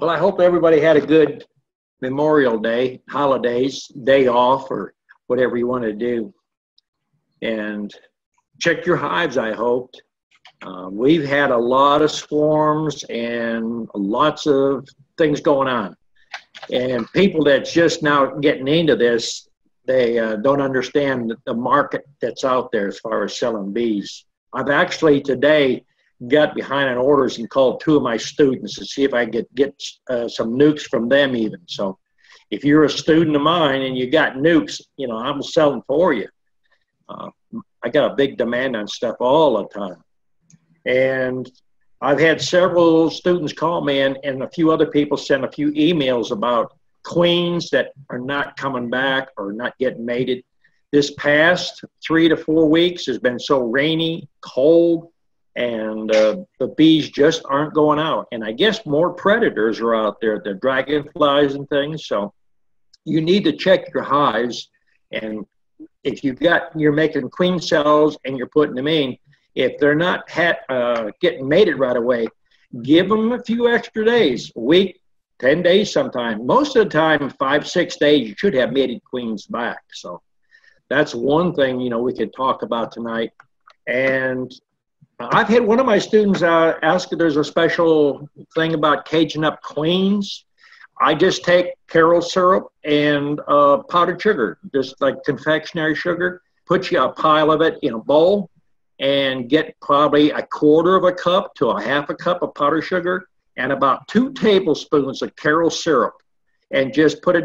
Well, I hope everybody had a good Memorial Day, holidays, day off, or whatever you want to do. And check your hives, I hoped. We've had a lot of swarms and lots of things going on. And people that's just now getting into this, they don't understand the market that's out there as far as selling bees. I've actually today got behind on orders and called 2 of my students to see if I could get some nukes from them even. So if you're a student of mine and you got nukes, you know, I'm selling for you. I got a big demand on stuff all the time. And I've had several students call me and a few other people send a few emails about queens that are not coming back or not getting mated. This past 3 to 4 weeks has been so rainy, cold, and the bees just aren't going out. And I guess more predators are out there, the dragonflies and things. So you need to check your hives. And if you're making queen cells and you're putting them in, if they're not getting mated right away, give them a few extra days, a week, 10 days sometime. Most of the time, 5, 6 days, you should have mated queens back. So that's one thing, you know, we could talk about tonight. And I've had one of my students ask if there's a special thing about caging up queens. I just take Carol syrup and powdered sugar, just like confectionery sugar, put you a pile of it in a bowl, and get probably 1/4 cup to 1/2 cup of powdered sugar and about 2 tablespoons of Carol syrup, and just put it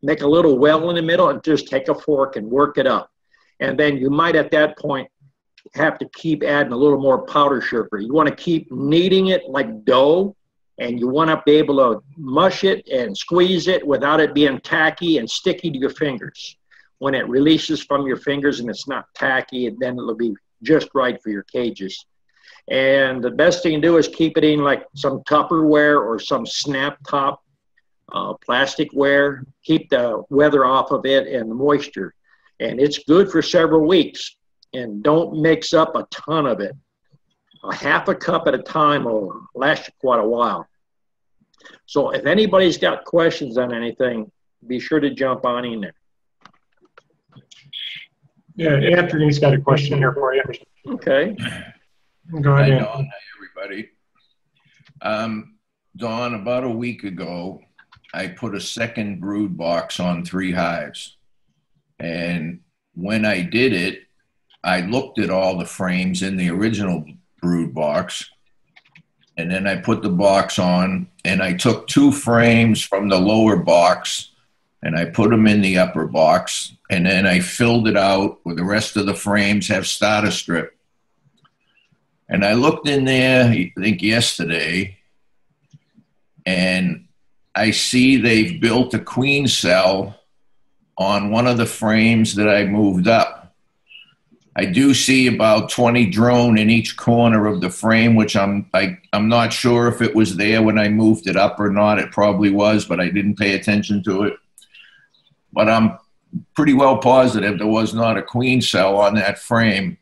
make a little well in the middle and just take a fork and work it up. And then you might at that point have to keep adding a little more powdered sugar. You want to keep kneading it like dough, and you want to be able to mush it and squeeze it without it being tacky and sticky to your fingers. When it releases from your fingers and it's not tacky, then it'll be just right for your cages. And the best thing to do is keep it in like some Tupperware or some snap top plasticware. Keep the weather off of it and the moisture. And it's good for several weeks. And don't mix up a ton of it. 1/2 cup at a time will last you quite a while. So if anybody's got questions on anything, be sure to jump on in there. Yeah, Anthony's got a question here for you. Okay. Go ahead. Hi, Dawn. Hi, everybody. Dawn, about a week ago, I put a second brood box on 3 hives. And when I did it, I looked at all the frames in the original brood box, and then I put the box on, and I took 2 frames from the lower box and I put them in the upper box, and then I filled it out with the rest of the frames have starter strip. And I looked in there, I think yesterday, and I see they've built a queen cell on one of the frames that I moved up. I do see about 20 drone in each corner of the frame, which I'm not sure if it was there when I moved it up or not. It probably was, but I didn't pay attention to it. But I'm pretty well positive there was not a queen cell on that frame.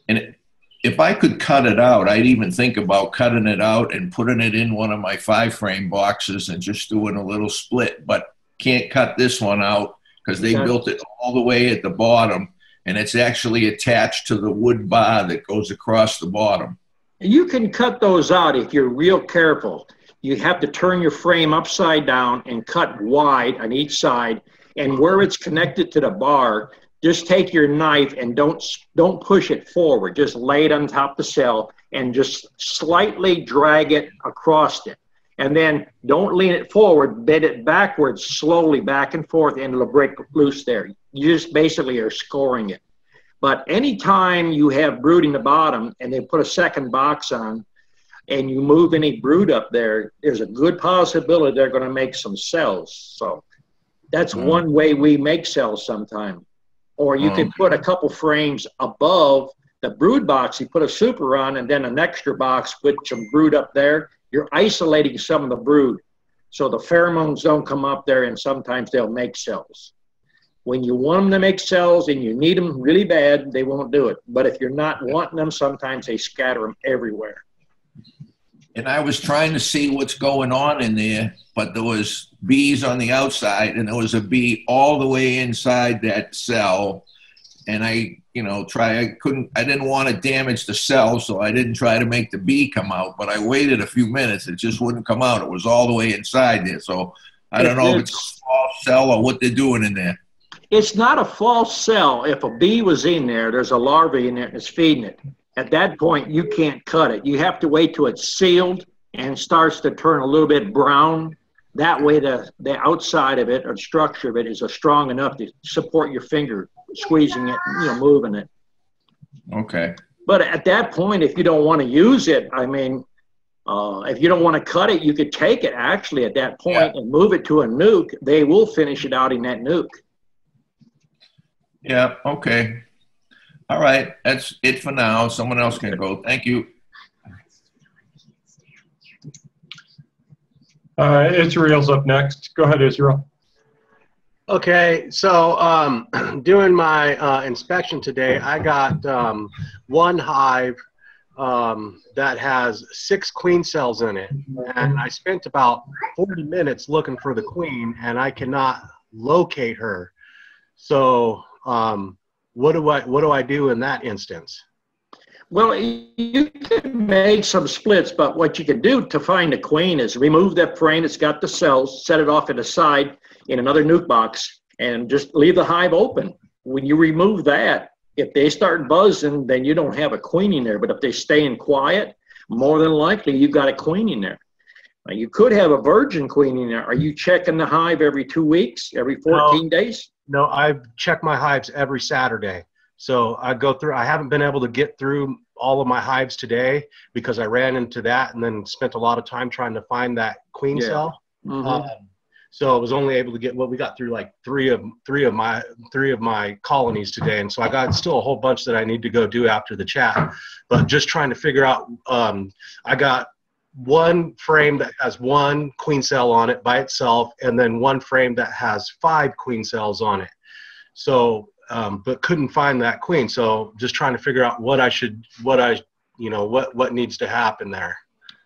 And if I could cut it out, I'd even think about cutting it out and putting it in one of my 5-frame boxes and just doing a little split. But can't cut this one out because they built it all the way at the bottom, and it's actually attached to the wood bar that goes across the bottom. You can cut those out if you're real careful. You have to turn your frame upside down and cut wide on each side, and where it's connected to the bar, just take your knife and don't push it forward. Just lay it on top of the cell and just slightly drag it across it. And then don't lean it forward, bend it backwards slowly back and forth, and it'll break loose there. You just basically are scoring it. But anytime you have brood in the bottom and they put a second box on and you move any brood up there, there's a good possibility they're going to make some cells. So that's one way we make cells sometime. Or you can put a couple frames above the brood box. You put a super on and then an extra box with some brood up there. You're isolating some of the brood. So the pheromones don't come up there, and sometimes they'll make cells. When you want them to make cells and you need them really bad, they won't do it. But if you're not wanting them, sometimes they scatter them everywhere. and I was trying to see what's going on in there, but there was bees on the outside, and there was a bee all the way inside that cell. And I didn't want to damage the cell, so I didn't try to make the bee come out, but I waited a few minutes. It just wouldn't come out. It was all the way inside there. So I don't know if it's a false cell or what they're doing in there. It's not a false cell. If a bee was in there, there's a larvae in there and it's feeding it. At that point, you can't cut it. You have to wait till it's sealed and starts to turn a little bit brown. That way the outside of it or structure of it is strong enough to support your finger squeezing it, moving it. Okay. But at that point, if you don't want to use it, I mean, if you don't want to cut it, you could take it actually at that point and move it to a nuke. They will finish it out in that nuke. Yeah, okay. All right, that's it for now. Someone else can go. Thank you. Israel's up next. Go ahead, Israel. Okay, so doing my inspection today, I got one hive that has 6 queen cells in it, and I spent about 40 minutes looking for the queen, and I cannot locate her. So what do I do in that instance? Well, you can make some splits, but what you can do to find a queen is remove that frame that's got the cells, set it off to the side in another nuke box, and just leave the hive open. When you remove that, if they start buzzing, then you don't have a queen in there. But if they stay in quiet, more than likely you've got a queen in there. Now, you could have a virgin queen in there. Are you checking the hive every 2 weeks, every 14 days? No, I check my hives every Saturday. So I go through, I haven't been able to get through all of my hives today because I ran into that and then spent a lot of time trying to find that queen cell. Mm-hmm. So I was only able to get we got through like three of my colonies today. And so I got still a whole bunch that I need to go do after the chat, but just trying to figure out, I got one frame that has 1 queen cell on it by itself, and then one frame that has 5 queen cells on it. So, but couldn't find that queen. So just trying to figure out what needs to happen there.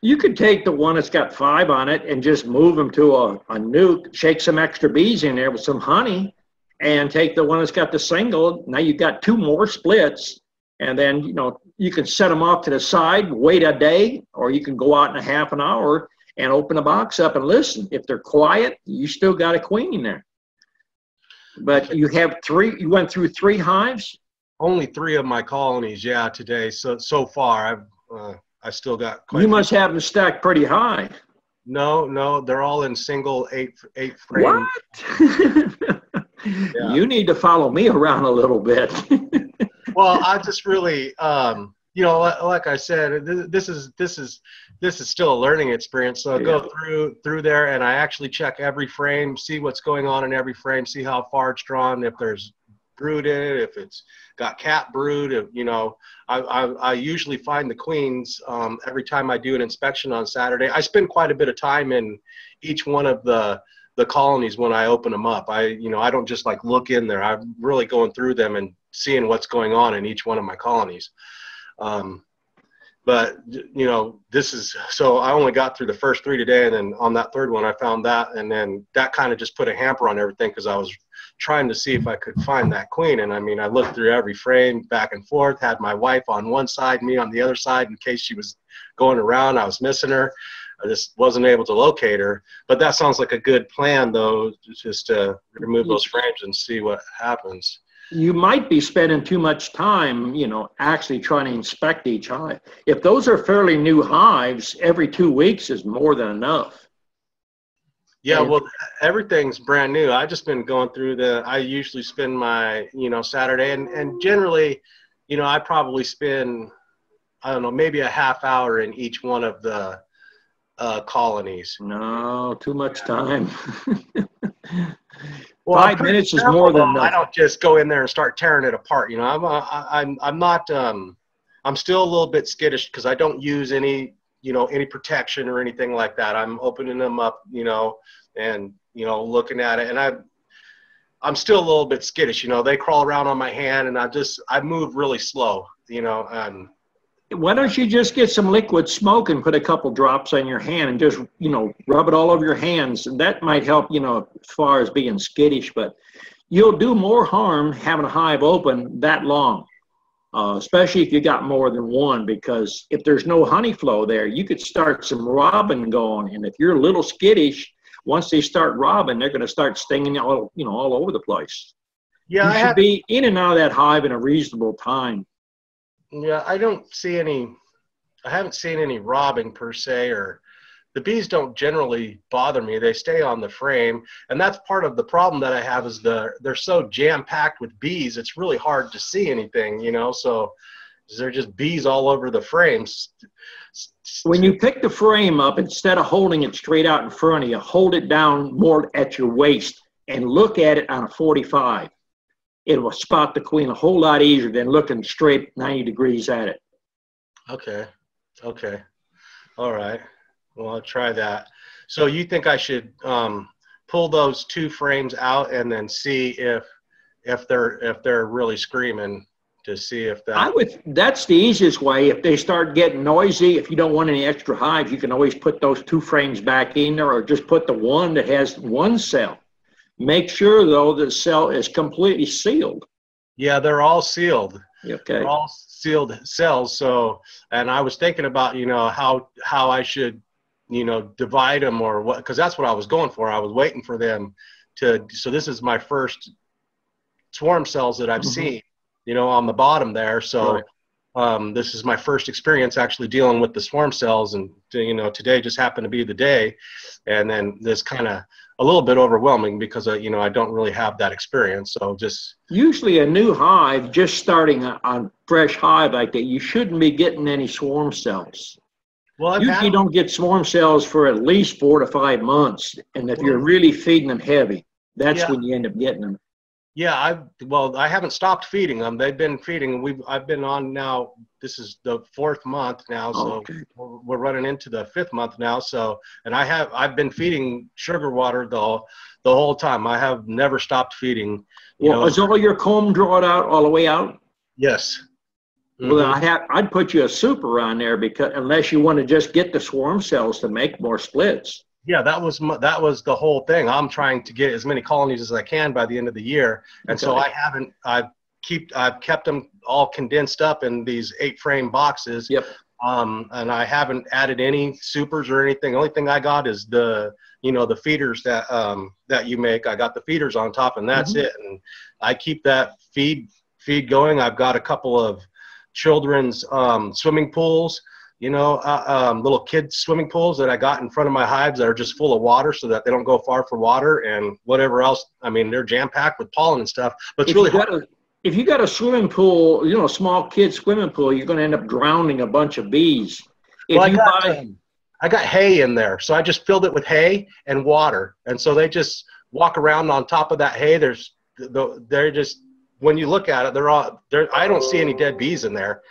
You could take the one that's got 5 on it and just move them to a nuke, shake some extra bees in there with some honey, and take the one that's got the single. Now you've got 2 more splits, and then, you can set them off to the side, wait a day, or you can go out in a half an hour and open the box up and listen. If they're quiet, you still got a queen in there. But you have 3, you went through 3 hives? Only 3 of my colonies, yeah, today. So far, I still got quite. You must have them stacked pretty high. No, they're all in single 8 frame. What? Yeah. You need to follow me around a little bit. Well, I just really, like I said, this is still a learning experience. So I go through there, and I actually check every frame, see what's going on in every frame, see how far it's drawn, if there's brood in it, if it's got cat brood. I usually find the queens every time I do an inspection on Saturday. I spend quite a bit of time in each one of the colonies when I open them up. I don't just like look in there. I'm really going through them and seeing what's going on in each one of my colonies. But so I only got through the first 3 today, and then on that 3rd one I found that, and then that kind of just put a hamper on everything because I was trying to see if I could find that queen. And I mean, I looked through every frame back and forth, had my wife on one side, me on the other side in case she was going around. I was missing her. I just wasn't able to locate her. But that sounds like a good plan, though, just to remove those frames and see what happens. You might be spending too much time, actually trying to inspect each hive. If those are fairly new hives, every 2 weeks is more than enough. Yeah, well, everything's brand new. I've just been going through I usually spend my, Saturday, and generally, I probably spend, I don't know, maybe a half hour in each one of the colonies. No, too much time. Well, 5 minutes is more than enough. I don't just go in there and start tearing it apart. I'm not. I'm still a little bit skittish because I don't use any protection or anything like that. I'm opening them up, and looking at it, and I'm still a little bit skittish. They crawl around on my hand, and I move really slow. And Why don't you just get some liquid smoke and put a couple drops on your hand and just, rub it all over your hands. And that might help, as far as being skittish, but you'll do more harm having a hive open that long, especially if you got more than one, because if there's no honey flow there, you could start some robbing going. And if you're a little skittish, once they start robbing, they're going to start stinging all over the place. Yeah, you should be in and out of that hive in a reasonable time. Yeah, I haven't seen any robbing per se, or the bees don't generally bother me. They stay on the frame, and that's part of the problem that I have is they're so jam-packed with bees, it's really hard to see anything, so they're just bees all over the frames. When you pick the frame up, instead of holding it straight out in front of you, hold it down more at your waist and look at it on a 45. It will spot the queen a whole lot easier than looking straight 90 degrees at it. Okay. All right. Well, I'll try that. So you think I should pull those two frames out and then see if they're really screaming, to see if that... That's the easiest way. If they start getting noisy, if you don't want any extra hives, you can always put those two frames back in there, or just put the one that has one cell. Make sure, though, the cell is completely sealed. Yeah, they're all sealed. Okay. They're all sealed cells. So, and I was thinking about, how I should, divide them or what, because that's what I was going for. I was waiting for them to, so this is my first swarm cells that I've seen, on the bottom there. So this is my first experience actually dealing with the swarm cells, and, today just happened to be the day. And then this kind of a little bit overwhelming because, I don't really have that experience. So just... Usually a new hive, just starting on fresh hive like that, you shouldn't be getting any swarm cells. Well, usually don't get swarm cells for at least 4 to 5 months. And if you're really feeding them heavy, that's when you end up getting them. Yeah, I haven't stopped feeding them. They've been feeding. I've been on now. This is the 4th month now, so we're running into the 5th month now. So, and I've been feeding sugar water the whole time. I have never stopped feeding. Is all your comb drawn out all the way out? Yes. Well, I'd put you a super on there, because unless you want to just get the swarm cells to make more splits. Yeah, that was the whole thing. I'm trying to get as many colonies as I can by the end of the year, and so I've kept them all condensed up in these 8-frame boxes. Yep. And I haven't added any supers or anything. The only thing I got is the feeders that you make. I got the feeders on top, and that's it. And I keep that feed going. I've got a couple of children's swimming pools. Little kids swimming pools that I got in front of my hives that are just full of water so that they don't go far for water and whatever else. I mean, they're jam-packed with pollen and stuff, but it's really hard. If you got a swimming pool, a small kid swimming pool, you're going to end up drowning a bunch of bees. I got hay in there, so I just filled it with hay and water, and so they just walk around on top of that hay. They're just, when you look at it, I don't see any dead bees in there.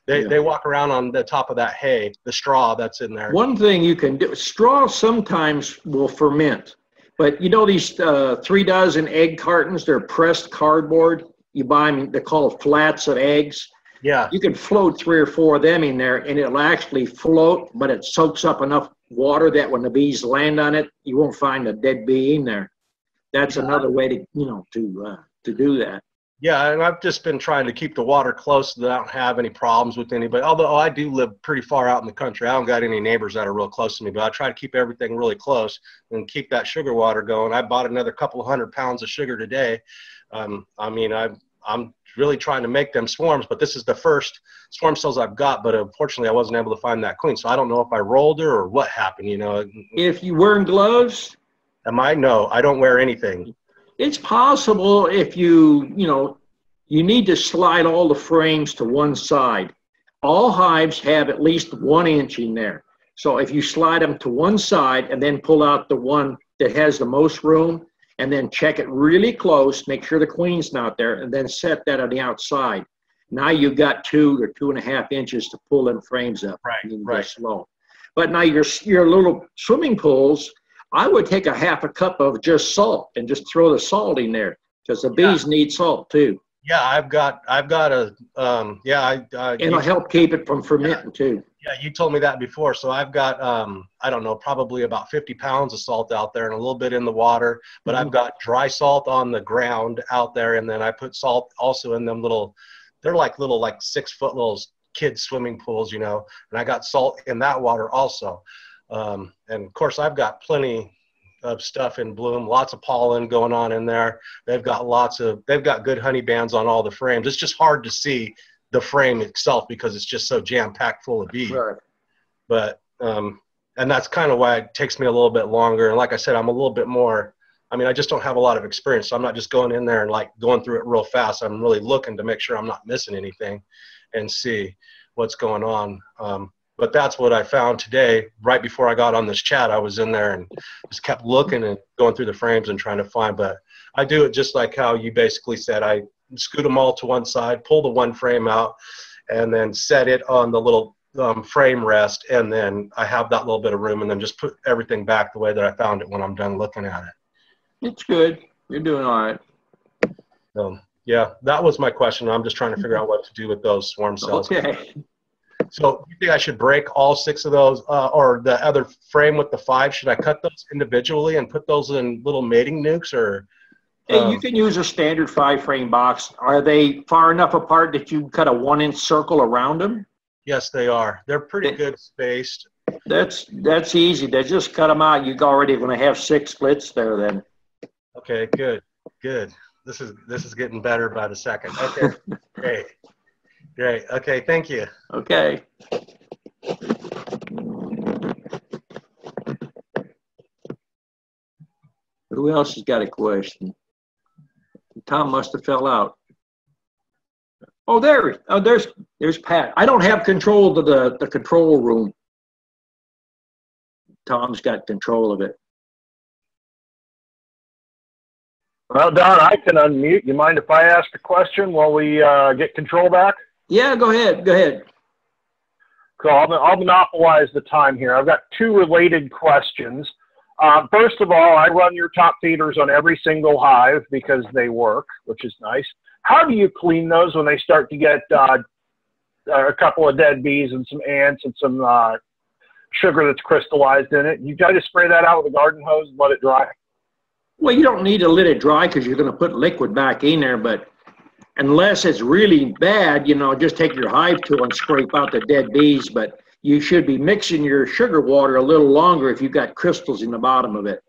They walk around on the top of that hay, the straw that's in there. One thing you can do, straw sometimes will ferment, but these 3 dozen egg cartons, they're pressed cardboard. You buy them, they're called flats of eggs. Yeah. You can float 3 or 4 of them in there, and it'll actually float, but it soaks up enough water that when the bees land on it, you won't find a dead bee in there. That's another way to do that. Yeah, and I've just been trying to keep the water close so that I don't have any problems with anybody. Although I do live pretty far out in the country. I don't got any neighbors that are real close to me, but I try to keep everything really close and keep that sugar water going. I bought another couple of 100 pounds of sugar today. I'm really trying to make them swarms, but this is the first swarm cells I've got, but unfortunately I wasn't able to find that queen. So I don't know if I rolled her or what happened, If you wearing gloves? No, I don't wear anything. It's possible if you need to slide all the frames to one side. All hives have at least 1 inch in there. So if you slide them to one side and then pull out the one that has the most room and then check it really close, make sure the queen's not there, and then set that on the outside. Now you've got 2 or 2.5 inches to pull them frames up. Right. Slow. But now your little swimming pools, I would take a 1/2 cup of just salt and just throw the salt in there, because the bees need salt too. Yeah, I've got a, It'll help keep it from fermenting too. Yeah, you told me that before. So I've got, I don't know, probably about 50 pounds of salt out there and a little bit in the water, but I've got dry salt on the ground out there. And then I put salt also in them little, they're like little, like 6-foot little kids swimming pools, you know, and I got salt in that water also. And of course I've got plenty of stuff in bloom, lots of pollen going on in there. They've got good honey bands on all the frames. It's just hard to see the frame itself because it's just so jam-packed full of bees. Right. But, and that's kind of why it takes me a little bit longer. And like I said, I'm a little bit more, I mean, I just don't have a lot of experience. So I'm not just going in there and like going through it real fast. I'm really looking to make sure I'm not missing anything and see what's going on. But that's what I found today. Right before I got on this chat, I was in there and just kept looking and going through the frames and trying to find. But I do it just like how you basically said. I scoot them all to one side, pull the one frame out, and then set it on the little frame rest. And then I have that little bit of room and then just put everything back the way that I found it when I'm done looking at it. It's good. You're doing all right. Yeah, that was my question. I'm just trying to figure out what to do with those swarm cells. Okay. So you think I should break all 6 of those, or the other frame with the 5? Should I cut those individually and put those in little mating nukes, or? Hey, you can use a standard 5-frame box. Are they far enough apart that you can cut a 1-inch circle around them? Yes, they are. They're pretty good spaced. That's easy. They just cut them out. You're already going to have 6 splits there then. Okay, good. This is getting better by the second. Okay, great. Okay, thank you. Okay. Who else has got a question? Tom must have fell out. Oh, there's Pat. I don't have control of the control room. Tom's got control of it. Well, Don, I can unmute. You mind if I ask a question while we get control back? Yeah, go ahead. Go ahead. Cool. I'll monopolize the time here. I've got 2 related questions. First of all, I run your top feeders on every single hive because they work, which is nice. How do you clean those when they start to get a couple of dead bees and some ants and some sugar that's crystallized in it? You got to spray that out with a garden hose and let it dry? Well, you don't need to let it dry because you're going to put liquid back in there, but unless it's really bad, you know, just take your hive tool and scrape out the dead bees, but you should be mixing your sugar water a little longer if you've got crystals in the bottom of it.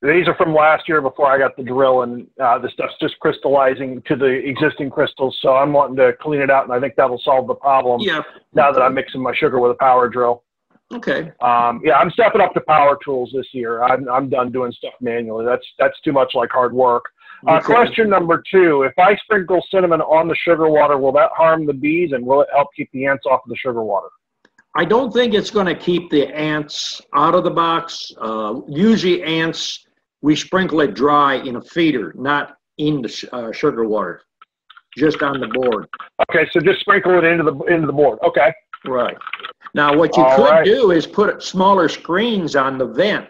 These are from last year before I got the drill, and the stuff's just crystallizing to the existing crystals, so I'm wanting to clean it out, and I think that'll solve the problem now that I'm mixing my sugar with a power drill. Okay. Yeah, I'm stepping up to power tools this year. I'm done doing stuff manually. That's too much like hard work. Okay. Question number 2, if I sprinkle cinnamon on the sugar water, will that harm the bees, and will it help keep the ants off of the sugar water? I don't think it's going to keep the ants out of the box. Usually ants, we sprinkle it dry in a feeder, not in the sugar water, just on the board. Okay, so just sprinkle it into the board. Okay. Right. Now, what you could do is put smaller screens on the vent.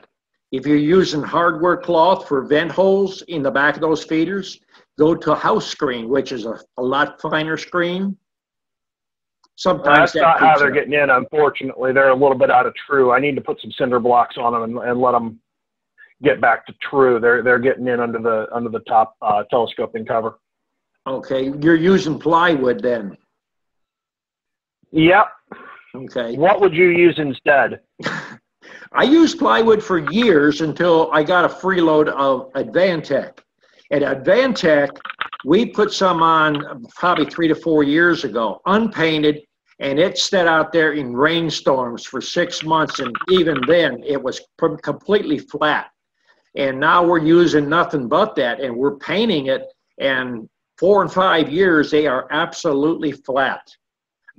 If you're using hardware cloth for vent holes in the back of those feeders, go to a house screen, which is a lot finer screen. Sometimes that's not how they're getting in, unfortunately. They're a little bit out of true. I need to put some cinder blocks on them and let them get back to true. They're getting in under the top telescoping cover. Okay, you're using plywood then. Yep. Okay. What would you use instead? I used plywood for years until I got a freeload of Advantech. At Advantech, we put some on probably 3 to 4 years ago, unpainted, and it sat out there in rainstorms for 6 months, and even then it was completely flat. And now we're using nothing but that, and we're painting it, and 4 and 5 years, they are absolutely flat.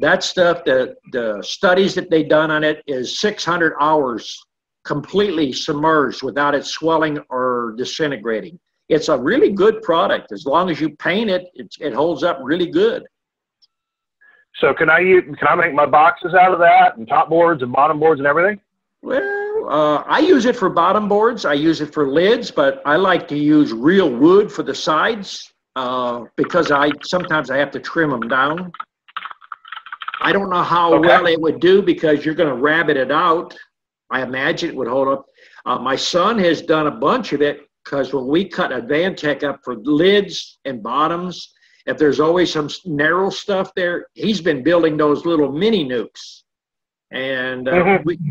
That stuff, the studies that they've done on it is 600 hours completely submerged without it swelling or disintegrating. It's a really good product. As long as you paint it, it holds up really good. So can I make my boxes out of that, and top boards and bottom boards and everything? Well, I use it for bottom boards. I use it for lids, but I like to use real wood for the sides because sometimes I have to trim them down. I don't know how well it would do because you're going to rabbit it out. I imagine it would hold up. My son has done a bunch of it because when we cut Advantech up for lids and bottoms, if there's always some narrow stuff there, he's been building those little mini nukes. And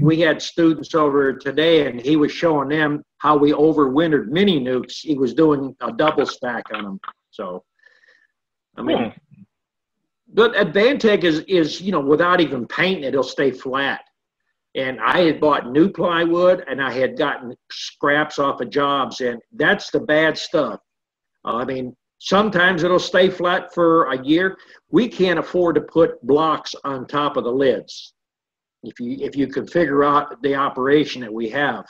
we had students over today, and he was showing them how we overwintered mini nukes. He was doing a double stack on them. So, I mean, but Advantech is, you know, without even painting it, it'll stay flat. And I had bought new plywood, and I had gotten scraps off of jobs, and that's the bad stuff. I mean, sometimes it'll stay flat for a year. We can't afford to put blocks on top of the lids. If you can figure out the operation that we have.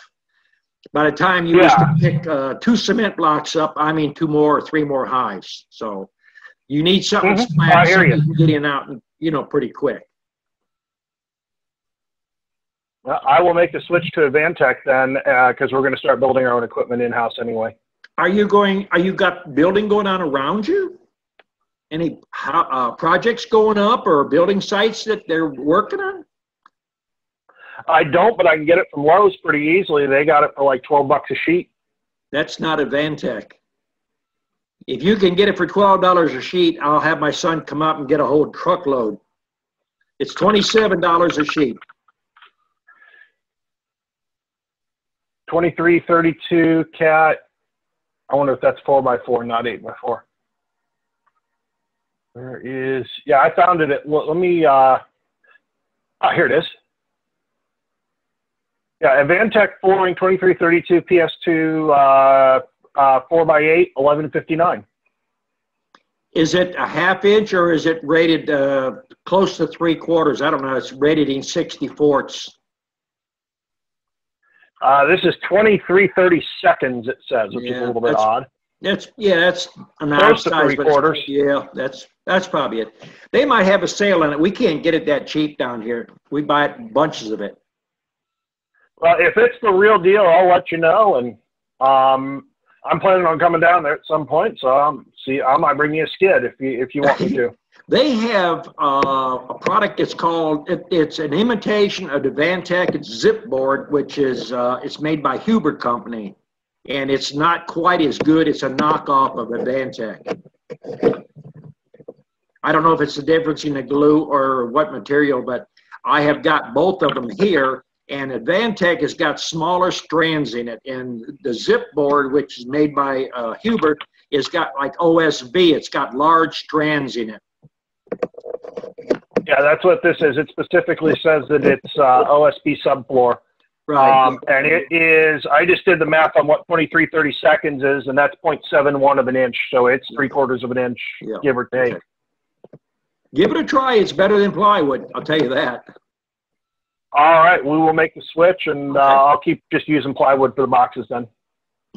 By the time you used to pick 2 cement blocks up, I mean 2 more or 3 more hives. So you need something flat so you can get in out, and, you know, pretty quick. Well, I will make the switch to Advantech then, because we're going to start building our own equipment in-house anyway. Are you got building going on around you? Any projects going up or building sites that they're working on? I don't, but I can get it from Lowe's pretty easily. They got it for like $12 a sheet. That's not Advantech. If you can get it for $12 a sheet, I'll have my son come up and get a whole truckload. It's $27 a sheet. 2332 cat. I wonder if that's 4x4, not 8x4. There is, yeah, I found it at, let me, here it is. Yeah, Advantech flooring 2332 PS2 4x8 1159. Is it a 1/2 inch or is it rated close to 3/4? I don't know. It's rated in 64ths. This is 23/32, it says, which is a little bit odd. That's an close to size, 3/4. Yeah, that's probably it. They might have a sale on it. We can't get it that cheap down here. We buy bunches of it. Well, if it's the real deal, I'll let you know. And I'm planning on coming down there at some point. So I might bring you a skid if you want me to. They have a product that's called, it's an imitation of Advantech. It's Zipboard, which is it's made by Huber Company, and it's not quite as good. It's a knockoff of Advantech. I don't know if it's the difference in the glue or what material, but I have got both of them here, and Advantech has got smaller strands in it, and the Zipboard, which is made by Huber, has got like OSB. It's got large strands in it. Yeah, that's what this is. It specifically says that it's OSB subfloor. Right. And it is, I just did the math on what 23/32 is, and that's 0.71 of an inch. So it's 3/4 of an inch, give or take. Okay. Give it a try. It's better than plywood. I'll tell you that. All right. We will make the switch, and I'll keep just using plywood for the boxes then.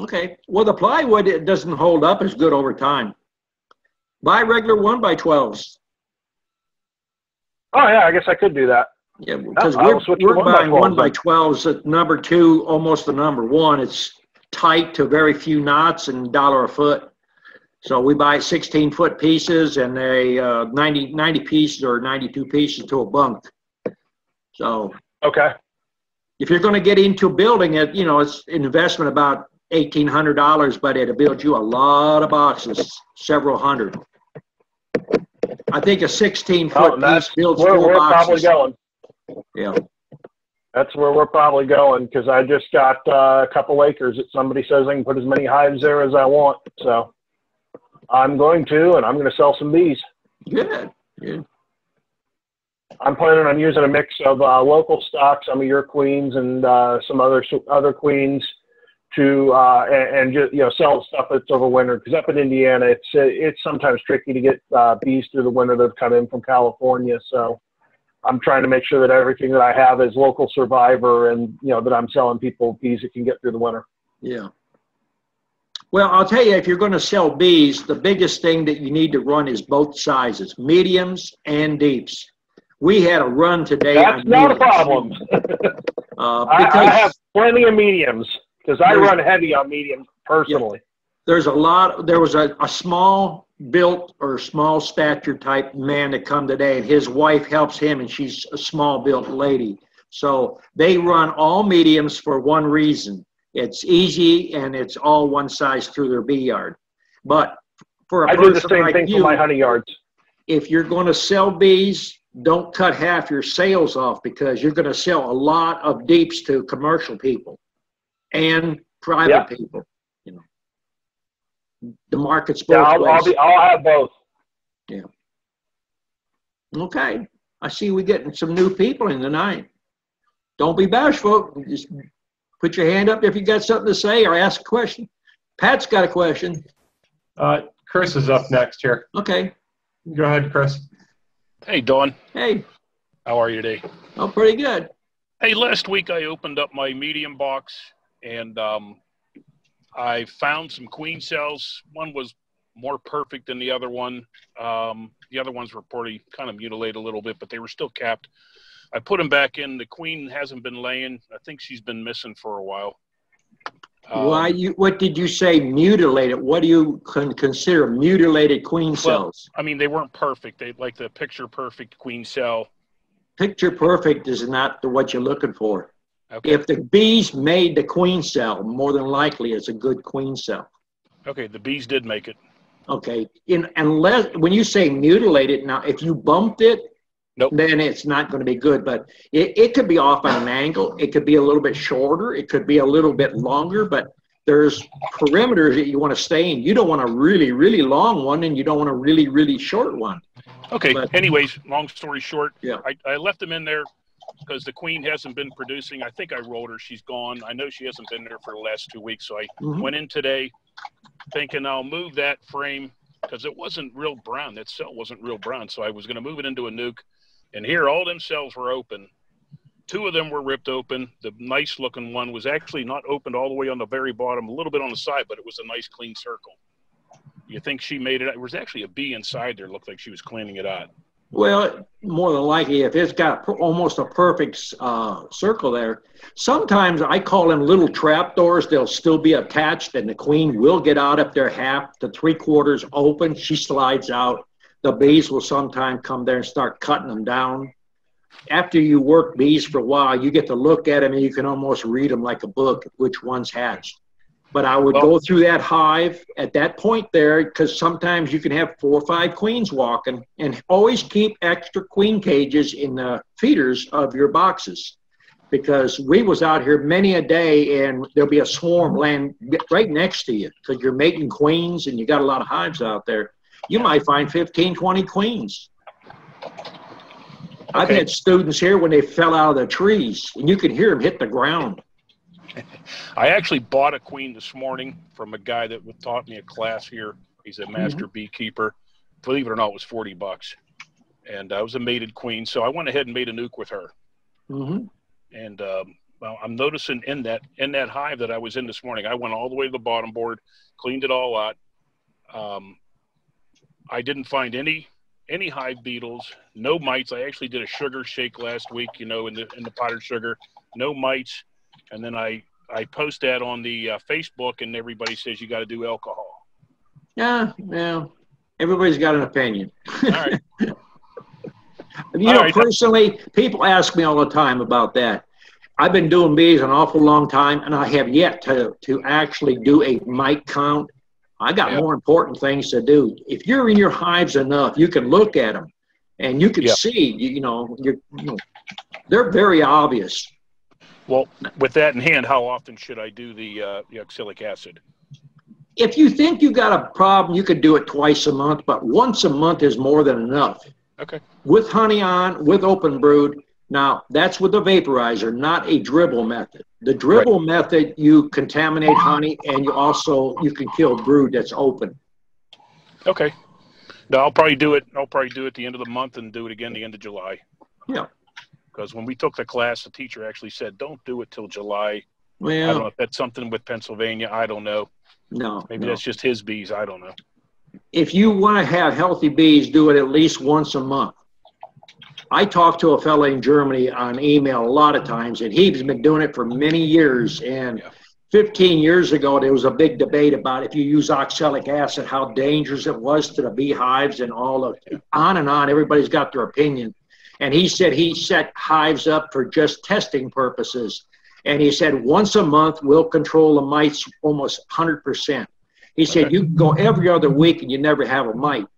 Okay. Well, the plywood, it doesn't hold up as good over time. Buy regular 1x12s. Oh, yeah. I guess I could do that. Yeah, because we're buying 1x12s at number 2, almost the number 1. It's tight to very few knots and $1 a foot. So we buy 16-foot pieces and they 90 pieces or 92 pieces to a bunk. So okay, if you're going to get into building it, you know, it's an investment about $1,800, but it'll build you a lot of boxes, several hundred. I think a 16-foot piece builds 4 boxes. Probably going. Yeah. That's where we're probably going, because I just got a couple acres that somebody says I can put as many hives there as I want. So I'm going to, and I'm going to sell some bees. Good. Good. I'm planning on using a mix of local stock, some of your queens, and some other queens to and just sell stuff that's over winter. Because up in Indiana, it's sometimes tricky to get bees through the winter that have come in from California. So I'm trying to make sure that everything that I have is local survivor, and that I'm selling people bees that can get through the winter. Yeah. Well, I'll tell you, if you're going to sell bees, the biggest thing that you need to run is both sizes, mediums and deeps. We had a run today. That's not a problem. I have plenty of mediums because I run heavy on mediums personally. There's a lot. There was a small built or small stature type man that come today, and his wife helps him, and she's a small built lady. So they run all mediums for one reason. It's easy and it's all one size through their bee yard. But for a I do the person same like thing you, for my honey yards. if you're going to sell bees, don't cut half your sales off, because you're going to sell a lot of deeps to commercial people and private people. You know, the market's both ways. I'll have both. Yeah. Okay. I see we're getting some new people in tonight. Don't be bashful. Just put your hand up if you got something to say or ask a question. Pat's got a question. Chris is up next here. Okay. Go ahead, Chris. Hey, Don. Hey. How are you today? Oh, pretty good. Hey, last week I opened up my medium box, and I found some queen cells. One was more perfect than the other one. The other ones were pretty kind of mutilated a little bit, but they were still capped. I put them back in. The queen hasn't been laying. I think she's been missing for a while. What did you say, mutilated? What do you consider mutilated queen cells? Well, I mean, they weren't perfect. They like the picture perfect queen cell. Picture perfect is not what you're looking for. Okay. If the bees made the queen cell, more than likely it's a good queen cell. Okay, the bees did make it. Okay, unless when you say mutilated, now if you bumped it, nope, then it's not going to be good. But it could be off on an angle. It could be a little bit shorter. It could be a little bit longer. But there's perimeters that you want to stay in. You don't want a really, really long one, and you don't want a really, really short one. Okay. But, anyways, long story short, yeah, I left them in there because the queen hasn't been producing. I think I rolled her. She's gone. I know she hasn't been there for the last 2 weeks. So I went in today thinking I'll move that frame because it wasn't real brown. That cell wasn't real brown. So I was going to move it into a nuke. And here, all them cells were open. 2 of them were ripped open. The nice-looking one was actually not opened all the way on the very bottom, a little bit on the side, but it was a nice, clean circle. You think she made it? There was actually a bee inside there. It looked like she was cleaning it out. Well, more than likely, if it's got almost a perfect circle there, sometimes I call them little trap doors. They'll still be attached, and the queen will get out if they're half to 3/4 open. She slides out. The bees will sometimes come there and start cutting them down. After you work bees for a while, you get to look at them, and you can almost read them like a book, which one's hatched. But I would go through that hive at that point there, because sometimes you can have 4 or 5 queens walking, and always keep extra queen cages in the feeders of your boxes, because we was out here many a day and there'll be a swarm laying right next to you because you're making queens and you got a lot of hives out there. You might find 15, 20 queens. Okay. I've had students here when they fell out of the trees and you could hear them hit the ground. I actually bought a queen this morning from a guy that taught me a class here. He's a master beekeeper. Believe it or not, it was $40. And I was a mated queen, so I went ahead and made a nuke with her. And well, I'm noticing in that hive that I was in this morning, I went all the way to the bottom board, cleaned it all out. I didn't find any hive beetles, no mites. I actually did a sugar shake last week, you know, in the powdered sugar, no mites. And then I post that on the Facebook, and everybody says you got to do alcohol. Yeah, everybody's got an opinion. All right. Personally, people ask me all the time about that. I've been doing bees an awful long time, and I have yet to actually do a mite count. I got more important things to do. If you're in your hives enough, you can look at them, and you can see, they're very obvious. Well, with that in hand, how often should I do the oxalic acid? If you think you got a problem, you could do it twice a month, but once a month is more than enough. Okay. With honey on, with open brood. Now, that's with the vaporizer, not a dribble method. The dribble method, you contaminate honey, and you can kill brood that's open. Okay. No, I'll probably do it. At the end of the month and do it again the end of July. Yeah. Because when we took the class, the teacher actually said, don't do it till July. Well, I don't know if that's something with Pennsylvania. I don't know. No. Maybe that's just his bees. I don't know. If you want to have healthy bees, do it at least once a month. I talked to a fellow in Germany on email a lot of times, and he's been doing it for many years. And 15 years ago, there was a big debate about if you use oxalic acid, how dangerous it was to the beehives and all of on and on. Everybody's got their opinion. And he said he set hives up for just testing purposes. And he said once a month, we'll control the mites almost 100%. He said you go every other week and you never have a mite.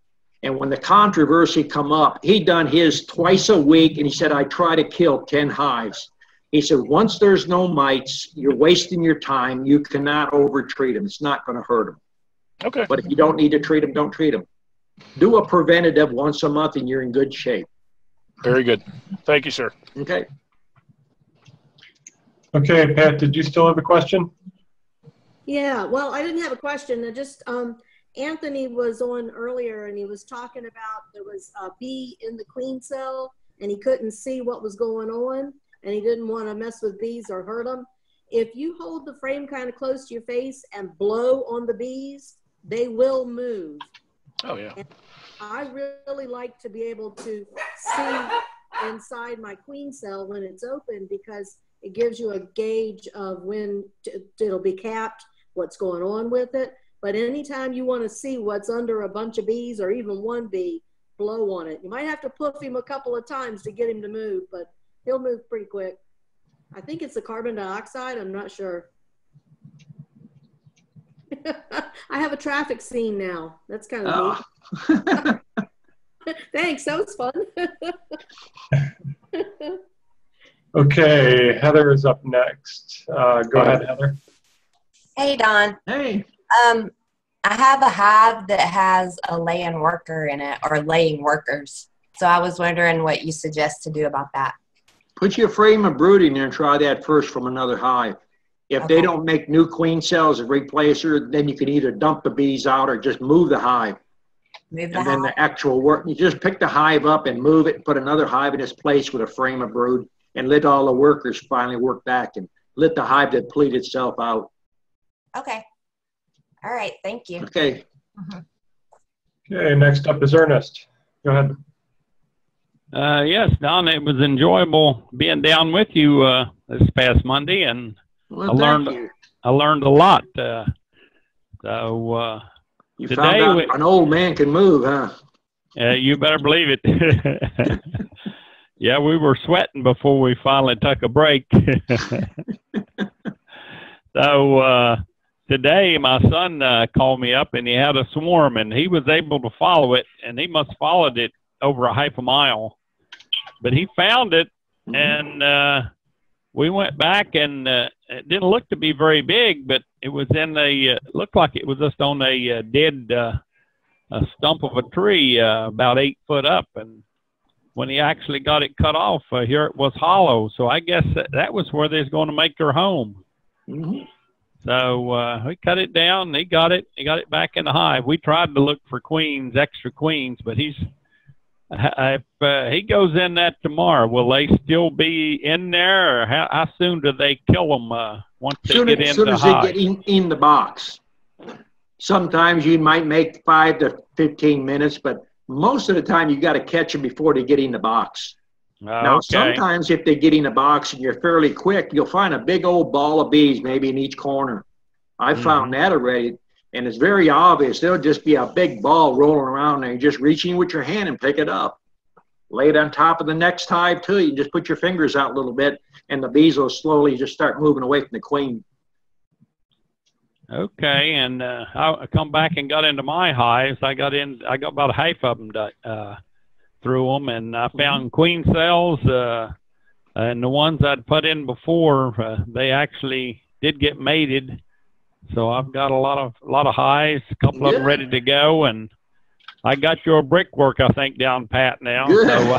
And when the controversy come up, he done his twice a week. And he said, I try to kill 10 hives. He said, once there's no mites, you're wasting your time. You cannot over-treat them. It's not going to hurt them. Okay. But if you don't need to treat them, don't treat them. Do a preventative once a month and you're in good shape. Very good. Thank you, sir. Okay. Okay, Pat, did you still have a question? Yeah, well, I didn't have a question. I just, Anthony was on earlier and he was talking about there was a bee in the queen cell and he couldn't see what was going on. And he didn't want to mess with bees or hurt them. If you hold the frame kind of close to your face and blow on the bees, they will move. Oh, yeah. And I really like to be able to see inside my queen cell when it's open because it gives you a gauge of when it'll be capped, what's going on with it. But anytime you want to see what's under a bunch of bees or even one bee, blow on it. You might have to puff him a couple of times to get him to move, but he'll move pretty quick. I think it's the carbon dioxide. I'm not sure. I have a traffic scene now. That's kind of neat. Thanks. That was fun. Okay, Heather is up next. Go ahead, Heather. Hey, Don. Hey. I have a hive that has a laying worker in it, or laying workers. So I was wondering what you suggest to do about that. Put your frame of brood in there and try that first from another hive. If they don't make new queen cells and replace her, then you can either dump the bees out or just move the hive. Move the And hive. then the actual work, you just pick the hive up and move it and put another hive in its place with a frame of brood and let all the workers finally work back and let the hive deplete itself out. Okay. All right. Thank you. Okay. Okay, next up is Ernest. Go ahead. Yes, Don, it was enjoyable being down with you this past Monday, and Well, I learned a lot. You today found out an old man can move, huh? You better believe it. Yeah, we were sweating before we finally took a break. So today my son called me up, and he had a swarm, and he was able to follow it, and he must have followed it over a half a mile. But he found it, and we went back, and it didn't look to be very big, but it was in a, looked like it was just on a dead a stump of a tree about 8 foot up. And when he actually got it cut off, here it was hollow. So I guess that was where they're going to make their home. So we cut it down, and he got it back in the hive. We tried to look for queens, extra queens, but he's, if he goes in that tomorrow, will they still be in there, or how soon do they kill them once they get in the hive? As soon as they get in the box. Sometimes you might make 5 to 15 minutes, but most of the time you got to catch them before they get in the box. Now, sometimes if they get in the box and you're fairly quick, you'll find a big old ball of bees maybe in each corner. I found that already. And it's very obvious. There'll just be a big ball rolling around there. You just reach in with your hand and pick it up. Lay it on top of the next hive, too. You just put your fingers out a little bit, and the bees will slowly just start moving away from the queen. Okay, and I come back and got into my hives. I got about half of them through them, and I found queen cells. And the ones I'd put in before, they actually did get mated. So I've got a lot of hives, a couple of them ready to go, and I got your brickwork, I think, down pat now. Good. So,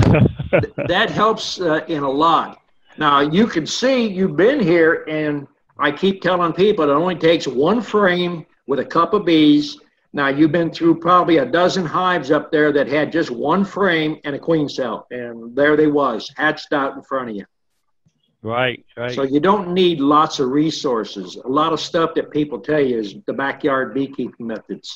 that helps in a lot. Now, you can see you've been here, and I keep telling people it only takes one frame with a cup of bees. Now, you've been through probably a dozen hives up there that had just one frame and a queen cell, and there they was, hatched out in front of you. Right, right. So you don't need lots of resources. A lot of stuff that people tell you is the backyard beekeeping methods.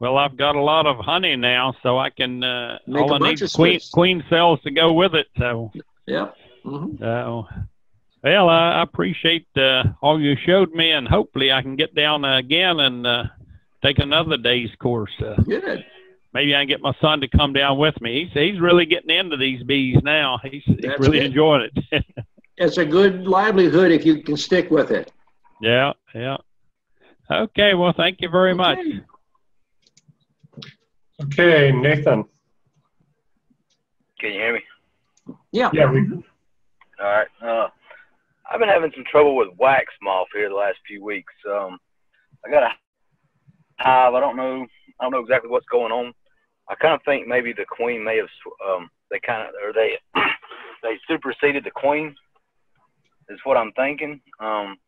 Well, I've got a lot of honey now, so I can Make all I need is queen cells to go with it. So yep. So Well, I appreciate all you showed me, and hopefully I can get down again and take another day's course. Good. Maybe I can get my son to come down with me. He's really getting into these bees now. He's really good. enjoying it. It's a good livelihood if you can stick with it. Yeah, yeah. Okay, well, thank you very much. Okay, Nathan. Can you hear me? Yeah. Yeah. All right. I've been having some trouble with wax moth here the last few weeks. I got a hive. I don't know exactly what's going on. I kind of think maybe the queen may have they superseded the queen. Is what I'm thinking.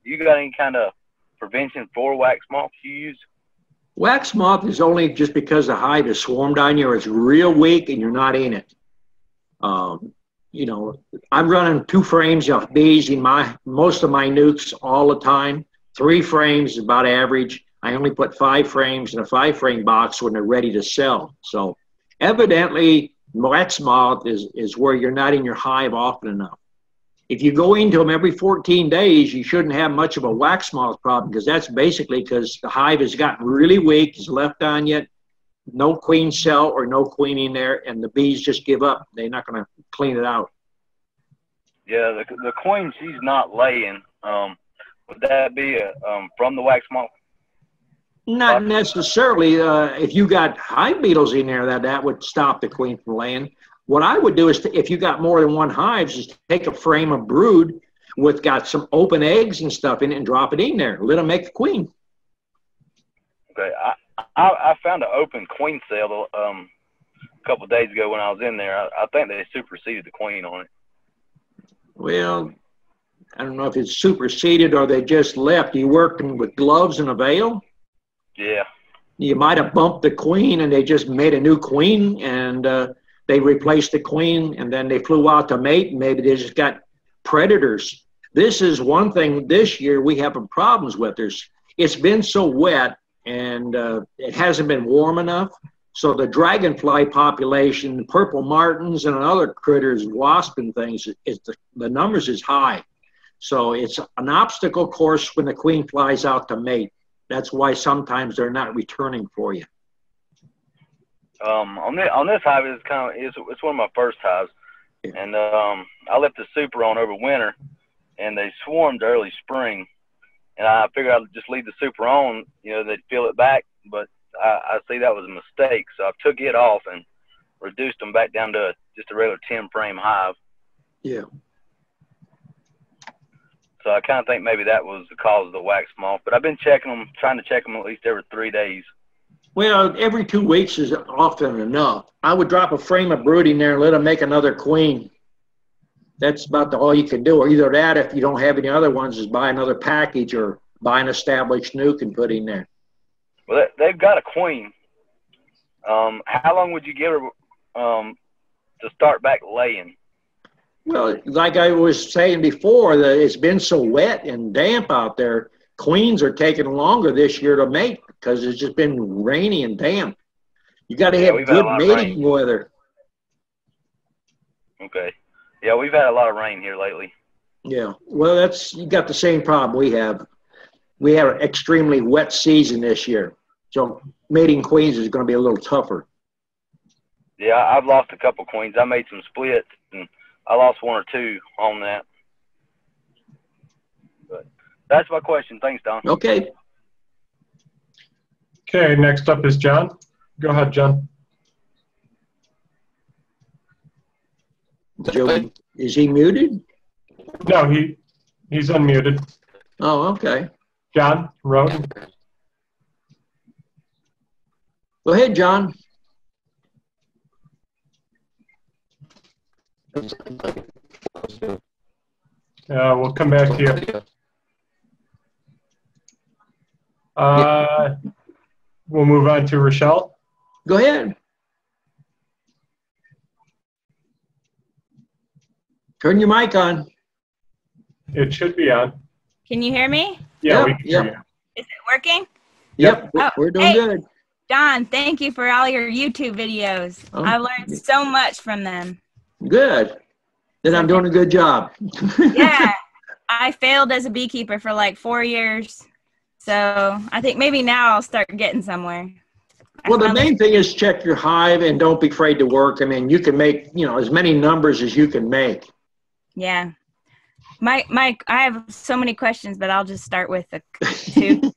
You got any kind of prevention for wax moth you use? Wax moth is only just because the hive is swarmed on you or it's real weak and you're not in it. You know, I'm running 2 frames of bees in most of my nukes all the time. 3 frames is about average. I only put 5 frames in a 5-frame box when they're ready to sell. So evidently, wax moth is where you're not in your hive often enough. If you go into them every 14 days, you shouldn't have much of a wax moth problem, because that's basically because the hive has gotten really weak, is left on yet, no queen cell or no queen in there, and the bees just give up. They're not going to clean it out. Yeah, the queen, she's not laying. Would that be from the wax moth? Not necessarily. If you got hive beetles in there, that would stop the queen from laying. What I would do is, if you got more than 1 hive, is take a frame of brood with got some open eggs and stuff in it and drop it in there. Let them make a queen. Okay, I found an open queen cell a couple of days ago when I was in there. I think they superseded the queen on it. Well, I don't know if it's superseded or they just left. You working with gloves and a veil? Yeah. You might have bumped the queen and they just made a new queen, and they replaced the queen and then they flew out to mate, and maybe they just got predators. This is one thing this year we have problems with. It's been so wet and it hasn't been warm enough. So the dragonfly population, the purple martins and other critters, wasp and things, the numbers is high. So it's an obstacle course when the queen flies out to mate. That's why sometimes they're not returning for you. On this hive, it's one of my first hives, and I left the super on over winter, and they swarmed early spring, and I figured I'd just leave the super on, you know, they'd fill it back, but I see that was a mistake, so I took it off and reduced them back down to just a regular 10-frame hive. Yeah. So I kind of think maybe that was the cause of the wax moth, but I've been checking them, trying to check them at least every 3 days. Well, every 2 weeks is often enough. I would drop a frame of brood in there and let them make another queen. That's about all you can do. Or either that, if you don't have any other ones, is buy another package or buy an established nuke and put in there. Well, they've got a queen. How long would you give her to start back laying? Well, like I was saying before, it's been so wet and damp out there. Queens are taking longer this year to mate because it's just been rainy and damp. You got to have good mating weather. Okay. Yeah, we've had a lot of rain here lately. Yeah. Well, you got the same problem we have. We have an extremely wet season this year, so mating queens is going to be a little tougher. Yeah, I've lost a couple queens. I made some splits, and I lost 1 or 2 on that. But that's my question. Thanks, Don. Okay. Okay, next up is John. Go ahead, John. Joe, is he muted? No, he's unmuted. Oh, okay. John, Road. Go ahead, John. We'll come back to you. We'll move on to Rochelle. Go ahead. Turn your mic on. It should be on. Can you hear me? Yeah, we can hear you. Is it working? Yep, oh, we're doing good. Don, thank you for all your YouTube videos. I've learned so much from them. Good. Then I'm doing a good job. Yeah. I failed as a beekeeper for like 4 years. So I think maybe now I'll start getting somewhere. Well, the main thing is check your hive and don't be afraid to work. I mean, you can make, you know, as many numbers as you can make. Yeah. I have so many questions, but I'll just start with the two.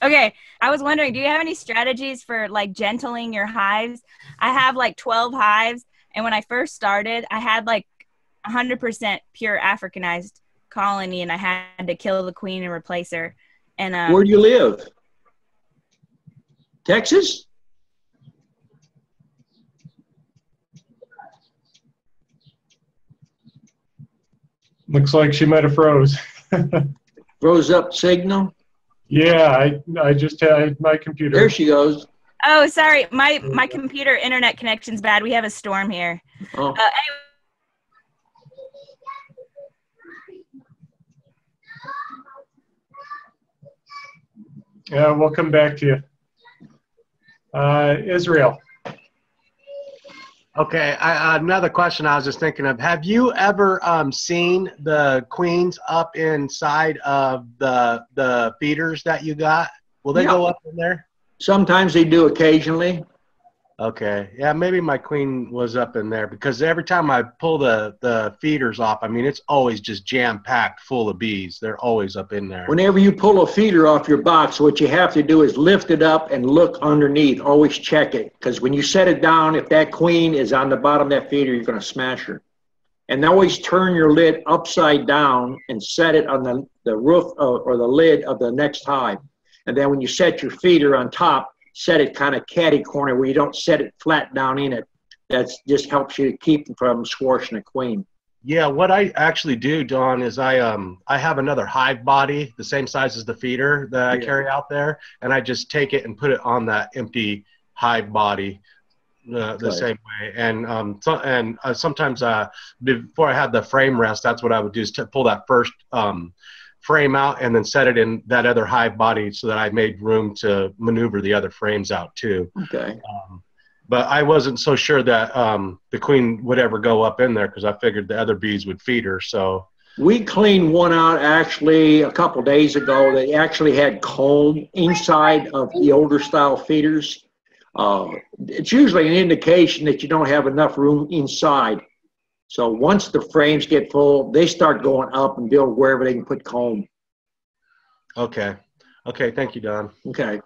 Okay. I was wondering, do you have any strategies for like gentling your hives? I have like 12 hives. And when I first started, I had like 100% pure Africanized colony, and I had to kill the queen and replace her. And where do you live? Texas? Looks like she might have froze. Froze up signal? Yeah, I just had my computer. There she goes. Oh, sorry. My computer internet connection's bad. We have a storm here. Oh. Anyway. Yeah, we'll come back to you. Israel. Okay, another question I was just thinking of. Have you ever seen the queens up inside of the feeders that you got? Will they go up in there? Sometimes they do occasionally. Okay, yeah, maybe my queen was up in there because every time I pull the feeders off, I mean, it's always just jam-packed full of bees. They're always up in there. Whenever you pull a feeder off your box, what you have to do is lift it up and look underneath. Always check it, because when you set it down, if that queen is on the bottom of that feeder, you're going to smash her. And always turn your lid upside down and set it on the roof or the lid of the next hive. And then when you set your feeder on top, set it kind of catty corner where you don't set it flat down in it. That just helps you keep from squashing a queen. Yeah, what I actually do, Don, is I have another hive body the same size as the feeder that I carry out there, and I just take it and put it on that empty hive body the same way. And sometimes before I had the frame rest, that's what I would do, is to pull that first frame out and then set it in that other hive body so that I made room to maneuver the other frames out too. Okay. But I wasn't so sure that the queen would ever go up in there because I figured the other bees would feed her. So we cleaned one out actually a couple days ago. They actually had comb inside of the older style feeders. It's usually an indication that you don't have enough room inside. So once the frames get full, they start going up and build wherever they can put comb. Okay. Okay. Thank you, Don. Okay.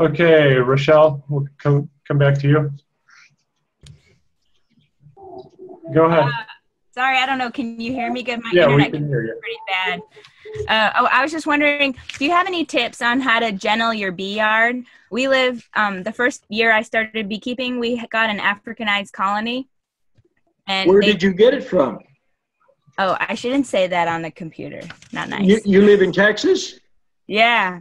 Okay, Rochelle, we'll come back to you. Go ahead. Sorry, I don't know. Can you hear me good? My yeah, internet we can hear you. Pretty bad. I was just wondering, do you have any tips on how to gentle your bee yard? We live, the first year I started beekeeping, we got an Africanized colony. And where did you get it from? Oh, I shouldn't say that on the computer. Not nice. You live in Texas? Yeah.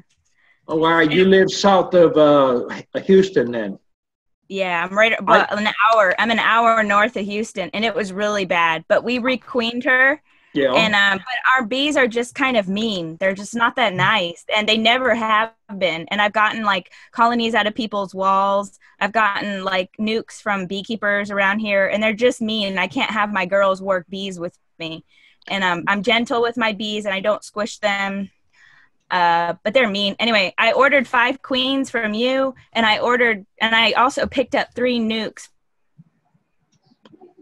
Oh, all right. You live south of Houston then? Yeah, I'm right about an hour. I'm an hour north of Houston, and it was really bad. But we requeened her. Yeah. And but our bees are just kind of mean. They're just not that nice, and they never have been. And I've gotten like colonies out of people's walls. I've gotten like nukes from beekeepers around here, and they're just mean. And I can't have my girls work bees with me. And I'm gentle with my bees, and I don't squish them. But they're mean. Anyway, I ordered 5 queens from you, and I also picked up 3 nukes.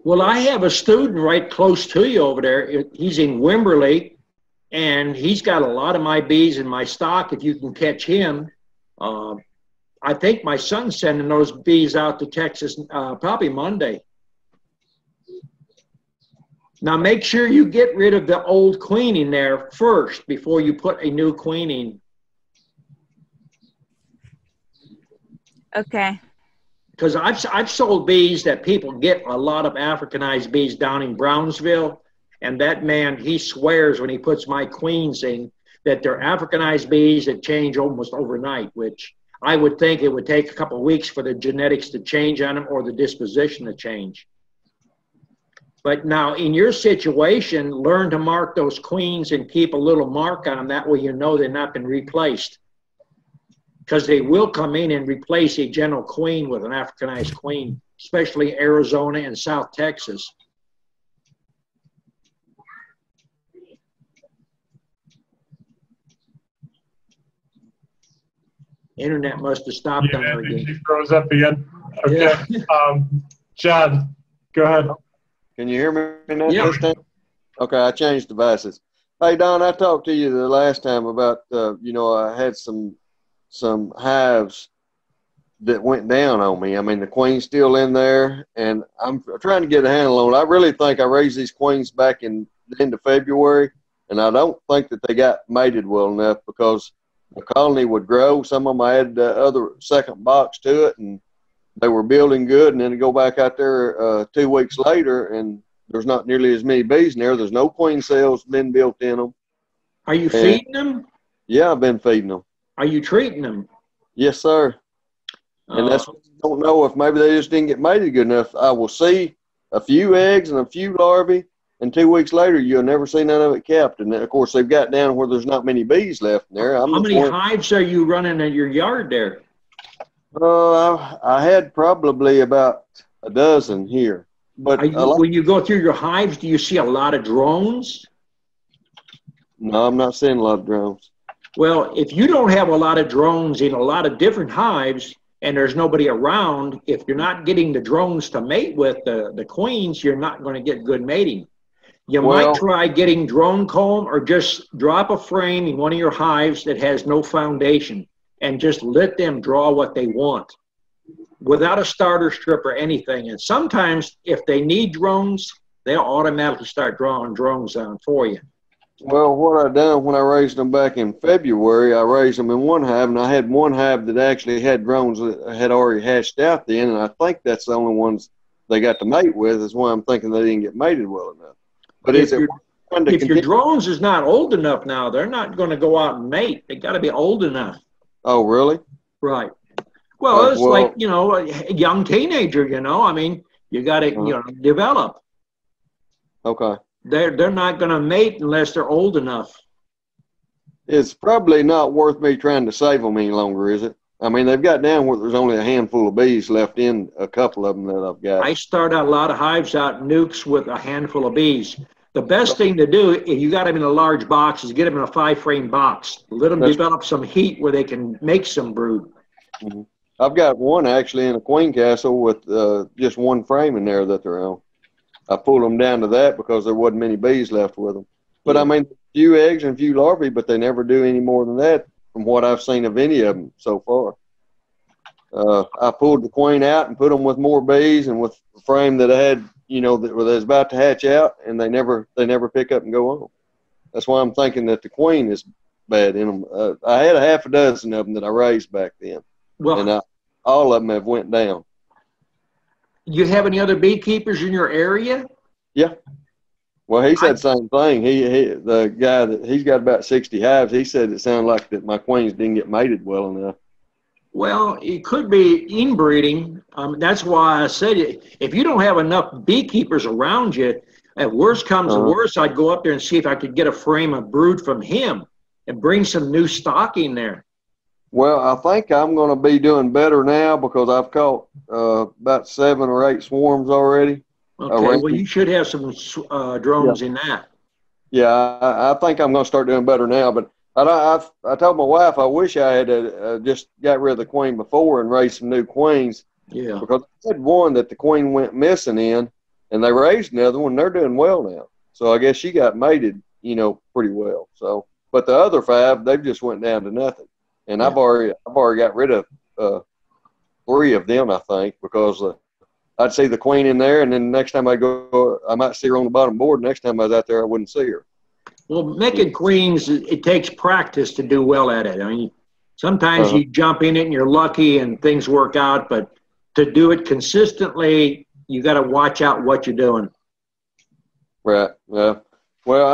Well, I have a student right close to you over there. He's in Wimberley, and he's got a lot of my bees in my stock. If you can catch him, I think my son's sending those bees out to Texas probably Monday. Now, make sure you get rid of the old queen in there first before you put a new queen in. Okay. Because I've sold bees that people get a lot of Africanized bees down in Brownsville, and that man, he swears when he puts my queens in that they're Africanized bees that change almost overnight, which I would think it would take a couple of weeks for the genetics to change on them or the disposition to change. But now, in your situation, learn to mark those queens and keep a little mark on them. That way you know they've not been replaced. Because they will come in and replace a general queen with an Africanized queen, especially Arizona and South Texas. Internet must have stopped on her again. She froze up again. Okay. Yeah. John, go ahead. Can you hear me now? Yeah. This time? Okay, I changed devices. Hey, Don, I talked to you the last time about, you know, I had some hives that went down on me. I mean, the queen's still in there, and I'm trying to get a handle on it. I really think I raised these queens back in the end of February, and I don't think that they got mated well enough because the colony would grow. Some of them I had the other second box to it, and they were building good, and then to go back out there 2 weeks later, and there's not nearly as many bees in there. There's no queen cells been built in them. Are you feeding them? Yeah, I've been feeding them. Are you treating them? Yes, sir. And that's what I don't know if maybe they just didn't get mated good enough. I will see a few eggs and a few larvae, and 2 weeks later, you'll never see none of it capped. And, of course, they've got down where there's not many bees left in there. How many hives are you running in your yard there? I had probably about a dozen here. But when you go through your hives, do you see a lot of drones? No, I'm not seeing a lot of drones. Well, if you don't have a lot of drones in a lot of different hives and there's nobody around, if you're not getting the drones to mate with the queens, you're not going to get good mating. You might try getting drone comb or just drop a frame in one of your hives that has no foundation and just let them draw what they want without a starter strip or anything. And sometimes if they need drones, they'll automatically start drawing drones on for you. Well, what I done when I raised them back in February, I raised them in one hive, and I had one hive that actually had drones that had already hatched out then, and I think that's the only ones they got to mate with. Is why I'm thinking they didn't get mated well enough. But if your drones is not old enough now, they're not going to go out and mate. They got to be old enough. Oh, really? Right. Well, it's like, you know, a young teenager, you know. I mean, you got to, you know, develop. Okay. They're not going to mate unless they're old enough. It's probably not worth me trying to save them any longer, is it? I mean, they've got down where there's only a handful of bees left in a couple of them that I've got. I start out a lot of hives out nukes with a handful of bees. The best thing to do, if you got them in a large box, is get them in a 5-frame box. Let them develop some heat where they can make some brood. Mm-hmm. I've got one actually in a queen castle with just one frame in there that they're on. I pulled them down to that because there wasn't many bees left with them. But I mean, a few eggs and a few larvae, but they never do any more than that from what I've seen of any of them so far. I pulled the queen out and put them with more bees and with a frame that I had, you know, that was about to hatch out, and they never pick up and go on. That's why I'm thinking that the queen is bad in them. I had a half a dozen of them that I raised back then, and all of them have went down. You have any other beekeepers in your area? Yeah. Well, he said the same thing. The guy that he's got about 60 hives. He said it sounded like that my queens didn't get mated well enough. Well, it could be inbreeding. That's why I said it. If you don't have enough beekeepers around you, at worst comes to worst, I'd go up there and see if I could get a frame of brood from him and bring some new stock in there. Well, I think I'm going to be doing better now because I've caught about 7 or 8 swarms already. Okay, well, you should have some drones in that. Yeah, I think I'm going to start doing better now. But I told my wife I wish I had just got rid of the queen before and raised some new queens. Yeah. Because I had one that the queen went missing in, and they raised another one. They're doing well now. So I guess she got mated, you know, pretty well. So, but the other 5, they've just went down to nothing. And I've already got rid of 3 of them, I think, because I'd see the queen in there, and then next time I go, I might see her on the bottom board. Next time I was out there, I wouldn't see her. Well, making queens, it takes practice to do well at it. I mean, sometimes you jump in it and you're lucky and things work out, but to do it consistently, you got to watch out what you're doing. Right. Well,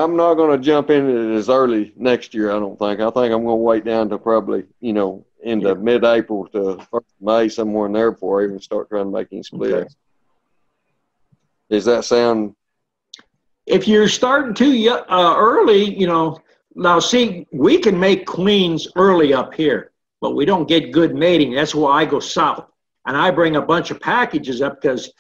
I'm not going to jump in it as early next year, I don't think. I think I'm going to wait down to probably, you know, into mid-April to 1st May, somewhere in there before I even start trying to make any splits. Okay. Does that sound? If you're starting too early, you know, now see, we can make queens early up here, but we don't get good mating. That's why I go south. And I bring a bunch of packages up because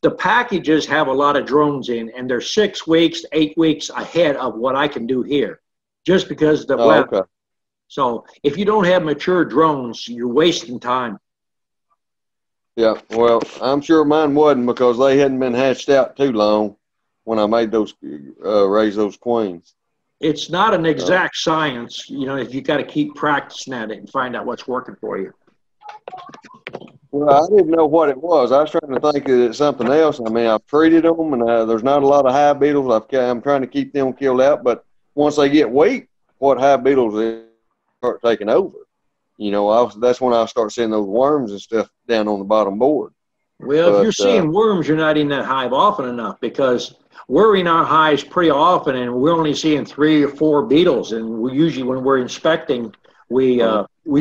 the packages have a lot of drones in, and they're 6 weeks, 8 weeks ahead of what I can do here, just because the weather. Okay. So if you don't have mature drones, you're wasting time. Yeah, well, I'm sure mine wasn't because they hadn't been hatched out too long when I made those, raise those queens. It's not an exact science, you know, if you got to keep practicing at it and find out what's working for you. Well, I didn't know what it was. I was trying to think that it's something else. I mean, I've treated them, and there's not a lot of hive beetles. I'm trying to keep them killed out, but once they get weak, what hive beetles they start taking over? You know, that's when I start seeing those worms and stuff down on the bottom board. Well, if you're seeing worms, you're not in that hive often enough, because we're in our hives pretty often, and we're only seeing 3 or 4 beetles. And we usually, when we're inspecting, we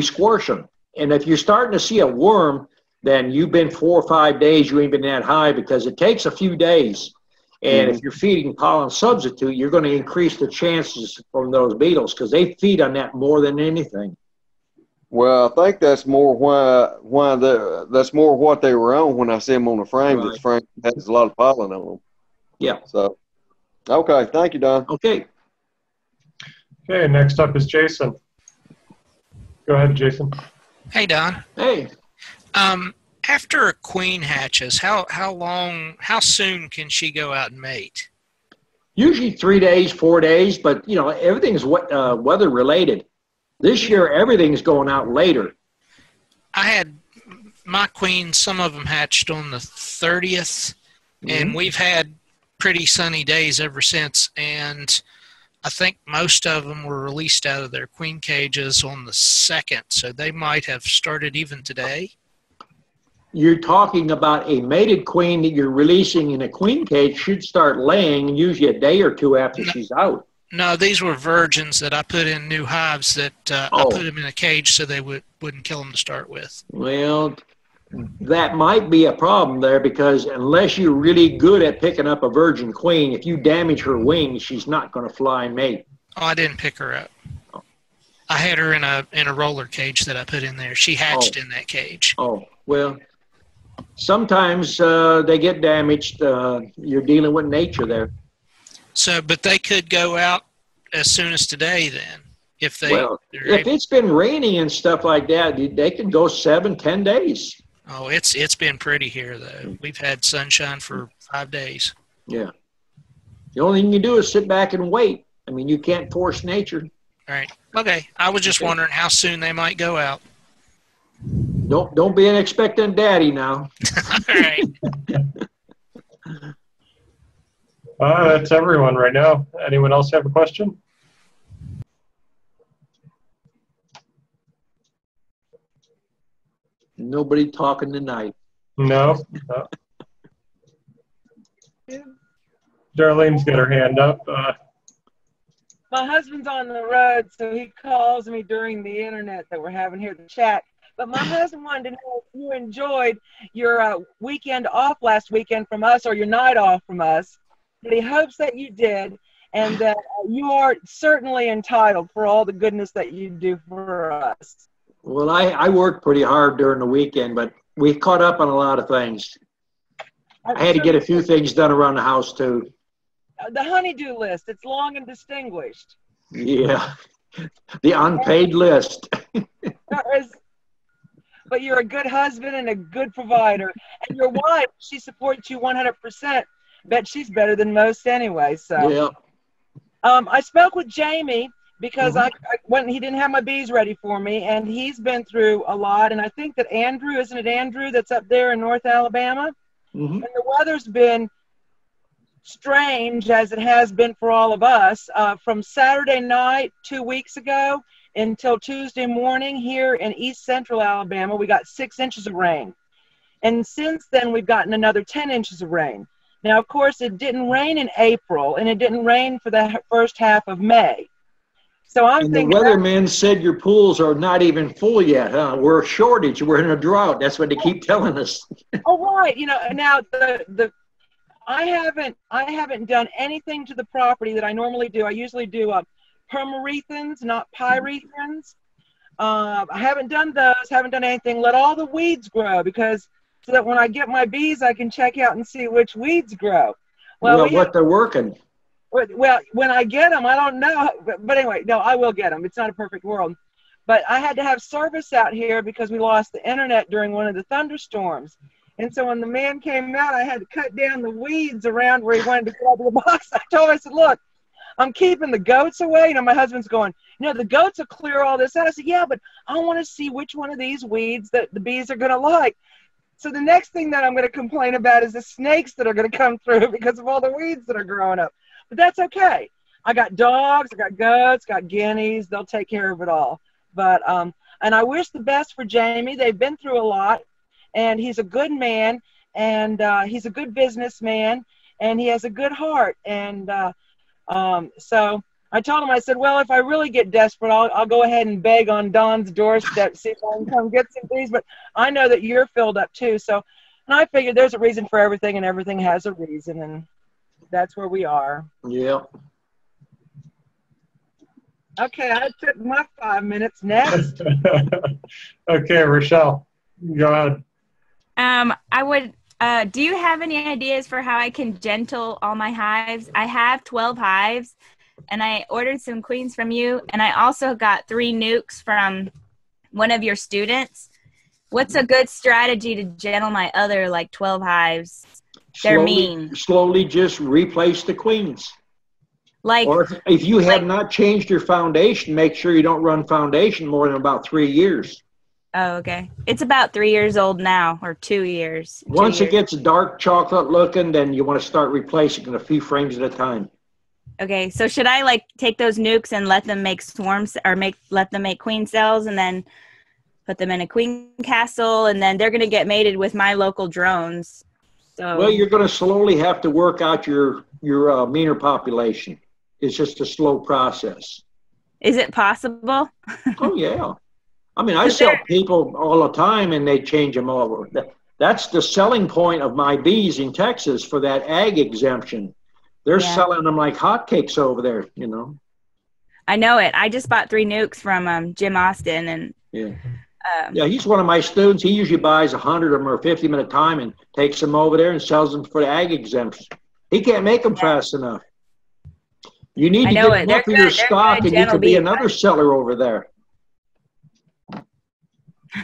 squash them. And if you're starting to see a worm, then you've been 4 or 5 days, you ain't been in that hive, because it takes a few days. And if you're feeding pollen substitute, you're going to increase the chances from those beetles, because they feed on that more than anything. Well, I think that's more that's more what they were on when I see them on the frames. Right. The frame has a lot of pollen on them. Yeah. So, okay. Thank you, Don. Okay. Okay, next up is Jason. Go ahead, Jason. Hey, Don. Hey. After a queen hatches, how soon can she go out and mate? Usually 3 days, 4 days, but you know, everything's weather related. This year, everything's going out later. I had my queens, some of them hatched on the 30th, and we've had pretty sunny days ever since, and I think most of them were released out of their queen cages on the 2nd, so they might have started even today. You're talking about a mated queen that you're releasing in a queen cage should start laying usually a day or 2 after she's out. No, these were virgins that I put in new hives that I put them in a cage so they wouldn't kill them to start with. Well, that might be a problem there, because unless you're really good at picking up a virgin queen, if you damage her wings, she's not going to fly and mate. Oh, I didn't pick her up. I had her in a roller cage that I put in there. She hatched in that cage. Oh, well, sometimes they get damaged. You're dealing with nature there. So, but they could go out as soon as today then, if they. Well, if it's been raining and stuff like that, they can go 7, 10 days. Oh, it's been pretty here though. We've had sunshine for 5 days. Yeah. The only thing you do is sit back and wait. I mean, you can't force nature. All right. Okay. I was just wondering how soon they might go out. Don't be an expectant daddy now. All right. That's everyone right now. Anyone else have a question? Nobody talking tonight. No. Darlene's got her hand up. My husband's on the road, so he calls me during the internet that we're having here, the chat. But my husband wanted to know if you enjoyed your weekend off last weekend from us, or your night off from us. But he hopes that you did, and that you are certainly entitled for all the goodness that you do for us. Well, I worked pretty hard during the weekend, but we caught up on a lot of things. I had to get a few things done around the house, too. The honeydew list, it's long and distinguished. Yeah, the unpaid list. But you're a good husband and a good provider. And your wife, she supports you 100%. Bet she's better than most anyway. So yeah. I spoke with Jamie because I went and he didn't have my bees ready for me, and he's been through a lot. And I think that Andrew, isn't it Andrew that's up there in North Alabama? And the weather's been strange, as it has been for all of us, from Saturday night 2 weeks ago until Tuesday morning here in East Central Alabama. We got 6 inches of rain. And since then, we've gotten another 10 inches of rain. Now, of course, it didn't rain in April, and it didn't rain for the first half of May. So I'm thinking. The weatherman said your pools are not even full yet, huh? We're a shortage. We're in a drought. That's what they keep telling us. Oh, right. You know, now I haven't done anything to the property that I normally do. I usually do permarethins, not pyrethins. I haven't done those. Haven't done anything. Let all the weeds grow, because so that when I get my bees, I can check out and see which weeds grow. Well, what they're working. Well, when I get them, I don't know. But anyway, no, I will get them. It's not a perfect world. But I had to have service out here because we lost the internet during one of the thunderstorms. And so when the man came out, I had to cut down the weeds around where he wanted to get out of the box. I told him, I said, look, I'm keeping the goats away. You know, my husband's going, you know, the goats will clear all this out. I said, yeah, but I want to see which one of these weeds that the bees are going to like. So the next thing that I'm going to complain about is the snakes that are going to come through because of all the weeds that are growing up. But that's okay. I got dogs, I got goats, got guineas. They'll take care of it all. But, and I wish the best for Jamie. They've been through a lot, and he's a good man, and he's a good businessman, and he has a good heart. And so I told him, I said, well, if I really get desperate, I'll go ahead and beg on Don's doorstep, see if I can come get some bees. But I know that you're filled up too. So, and I figured there's a reason for everything, and everything has a reason, and that's where we are. Yeah. Okay, I took my 5 minutes. Next. Okay, Rochelle, go ahead. I would, do you have any ideas for how I can gentle all my hives? I have 12 hives, and I ordered some queens from you, and I also got 3 nukes from one of your students. What's a good strategy to gentle my other, like, 12 hives? They're mean. Slowly just replace the queens. Like, or if you have not changed your foundation, make sure you don't run foundation more than about 3 years. Oh, okay. It's about 3 years old now, or 2 years. Once it gets dark chocolate looking, then you want to start replacing it a few frames at a time. Okay, so should I like take those nukes and let them make swarms, or let them make queen cells, and then put them in a queen castle, and then they're going to get mated with my local drones? So, well, you're going to slowly have to work out your meaner population. It's just a slow process. Is it possible? Oh, yeah. I mean, I sell people all the time, and they change them over. That's the selling point of my bees in Texas for that ag exemption. They're selling them like hotcakes over there, you know. I know it. I just bought 3 nukes from Jim Austin, and yeah, he's one of my students. He usually buys 100 of them or 50 of them at a time and takes them over there and sells them for the ag exemption. He can't make them fast enough. You need to get enough of your stock, and you could be another seller over there.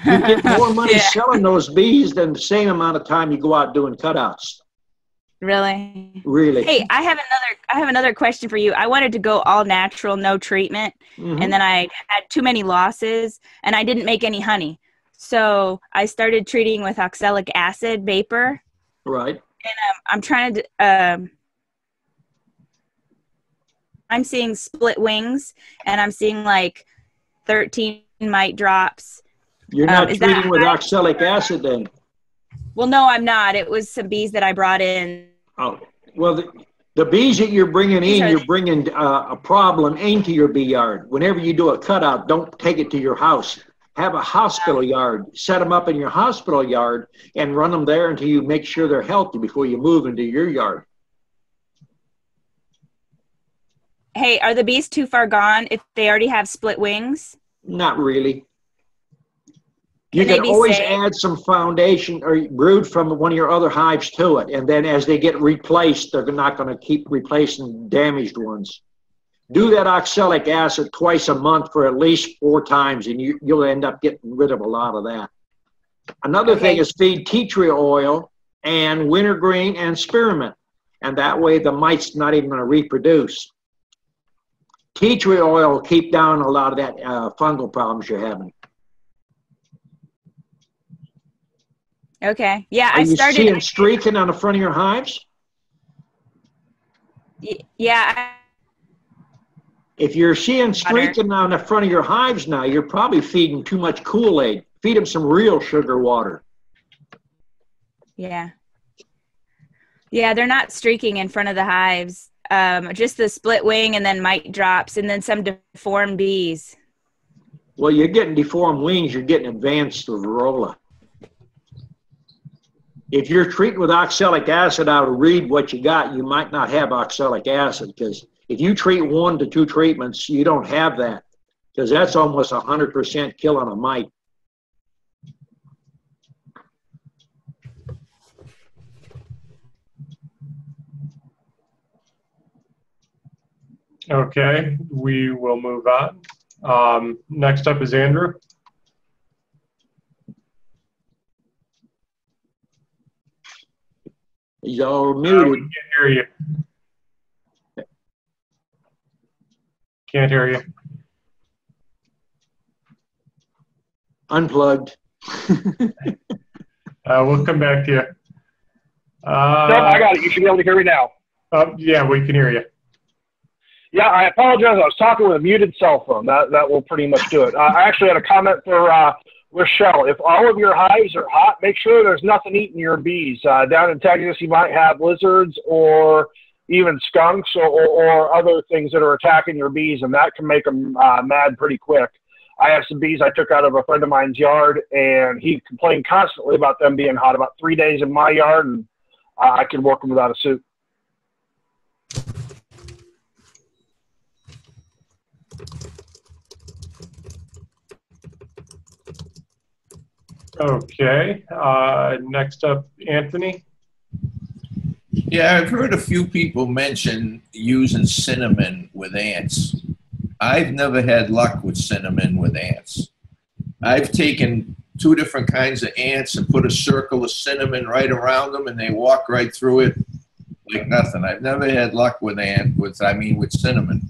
You get more money selling those bees than the same amount of time you go out doing cutouts. Really? Really. Hey, I have another question for you. I wanted to go all natural, no treatment, and then I had too many losses, and I didn't make any honey. So I started treating with oxalic acid vapor. Right. And I'm trying to. I'm seeing split wings, and I'm seeing like 13 mite drops. You're not treating with oxalic acid then? Well, no, I'm not. It was some bees that I brought in. Oh, well, the bees that you're bringing in, you're bringing a problem into your bee yard. Whenever you do a cutout, don't take it to your house. Have a hospital yard. Set them up in your hospital yard and run them there until you make sure they're healthy before you move into your yard. Hey, are the bees too far gone if they already have split wings? Not really. You can always add some foundation or brood from one of your other hives to it. And then as they get replaced, they're not going to keep replacing damaged ones. Do that oxalic acid twice a month for at least 4 times, and you'll end up getting rid of a lot of that. Another thing is feed tea tree oil and wintergreen and spearmint. And that way the mite's not even going to reproduce. Tea tree oil will keep down a lot of that fungal problems you're having. Okay. Yeah, I started. Are you seeing streaking on the front of your hives? Yeah. If you're seeing streaking on the front of your hives now, you're probably feeding too much Kool-Aid. Feed them some real sugar water. Yeah. Yeah, they're not streaking in front of the hives. Just the split wing and then mite drops and then some deformed bees. Well, you're getting deformed wings. You're getting advanced Verroa. If you're treating with oxalic acid, I would read what you got. You might not have oxalic acid, because if you treat 1 to 2 treatments, you don't have that, because that's almost 100% kill on a mite. Okay, we will move on. Next up is Andrew. He's all muted. We can't hear you. Can't hear you. Unplugged. We'll come back to you. No, I got it. You should be able to hear me now. Yeah, we can hear you. Yeah, I apologize. I was talking with a muted cell phone. That will pretty much do it. I actually had a comment for Rochelle. If all of your hives are hot, make sure there's nothing eating your bees. Down in Texas, you might have lizards or even skunks or other things that are attacking your bees, and that can make them mad pretty quick. I have some bees I took out of a friend of mine's yard, and he complained constantly about them being hot. About 3 days in my yard, and I could work them without a suit. Okay. Next up, Anthony. Yeah, I've heard a few people mention using cinnamon with ants. I've never had luck with cinnamon with ants. I've taken 2 different kinds of ants and put a circle of cinnamon right around them, and they walk right through it like nothing. I've never had luck with with cinnamon.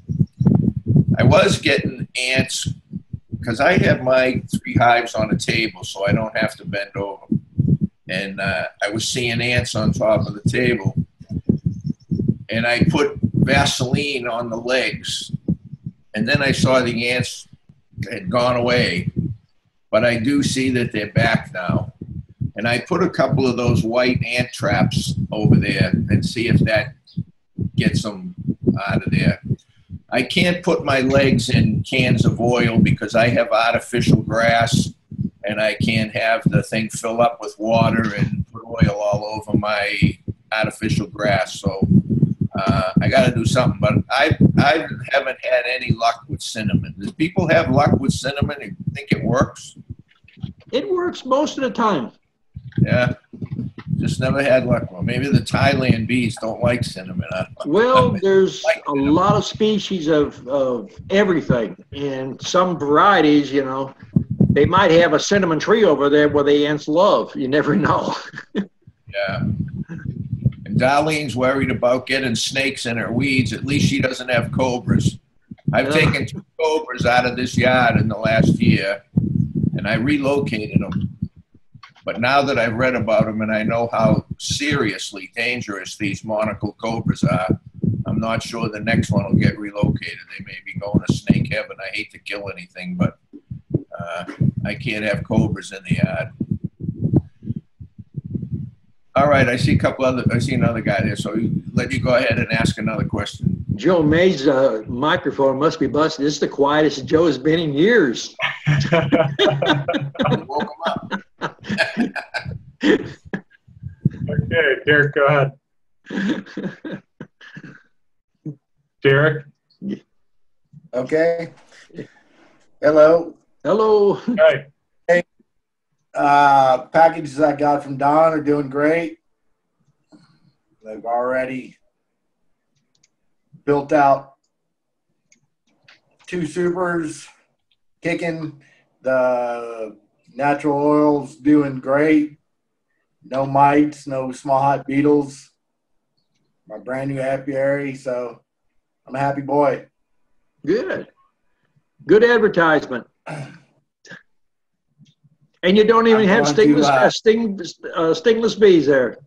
I was getting ants because I have my 3 hives on a table, so I don't have to bend over. And I was seeing ants on top of the table, and I put Vaseline on the legs, and then I saw the ants had gone away, but I do see that they're back now. And I put a couple of those white ant traps over there and see if that gets them out of there. I can't put my legs in cans of oil because I have artificial grass, and I can't have the thing fill up with water and put oil all over my artificial grass. So I got to do something, but I haven't had any luck with cinnamon. Do people have luck with cinnamon and think it works? It works most of the time. Yeah, just never had luck. Well, maybe the Thailand bees don't like cinnamon. Well, there's a lot of species of everything, and some varieties, you know, they might have a cinnamon tree over there where the ants love. You never know. Yeah. And Darlene's worried about getting snakes in her weeds. At least she doesn't have cobras. I've taken 2 cobras out of this yard in the last year, and I relocated them. But now that I've read about them and I know how seriously dangerous these monocle cobras are, I'm not sure the next one will get relocated. They may be going to snake heaven. I hate to kill anything, but I can't have cobras in the yard. All right, I see another guy there, so let you go ahead and ask another question. Joe May's microphone must be busted. This is the quietest Joe's been in years. Woke him up. Okay, Derek, go ahead. Derek? Okay. Hello. Hello. Hi. Hey. Packages I got from Don are doing great. They've already built out 2 supers, kicking. The natural oil's doing great. No mites, no small hot beetles. My brand new apiary, so I'm a happy boy. Good. Good advertisement. And you don't even have stingless bees there.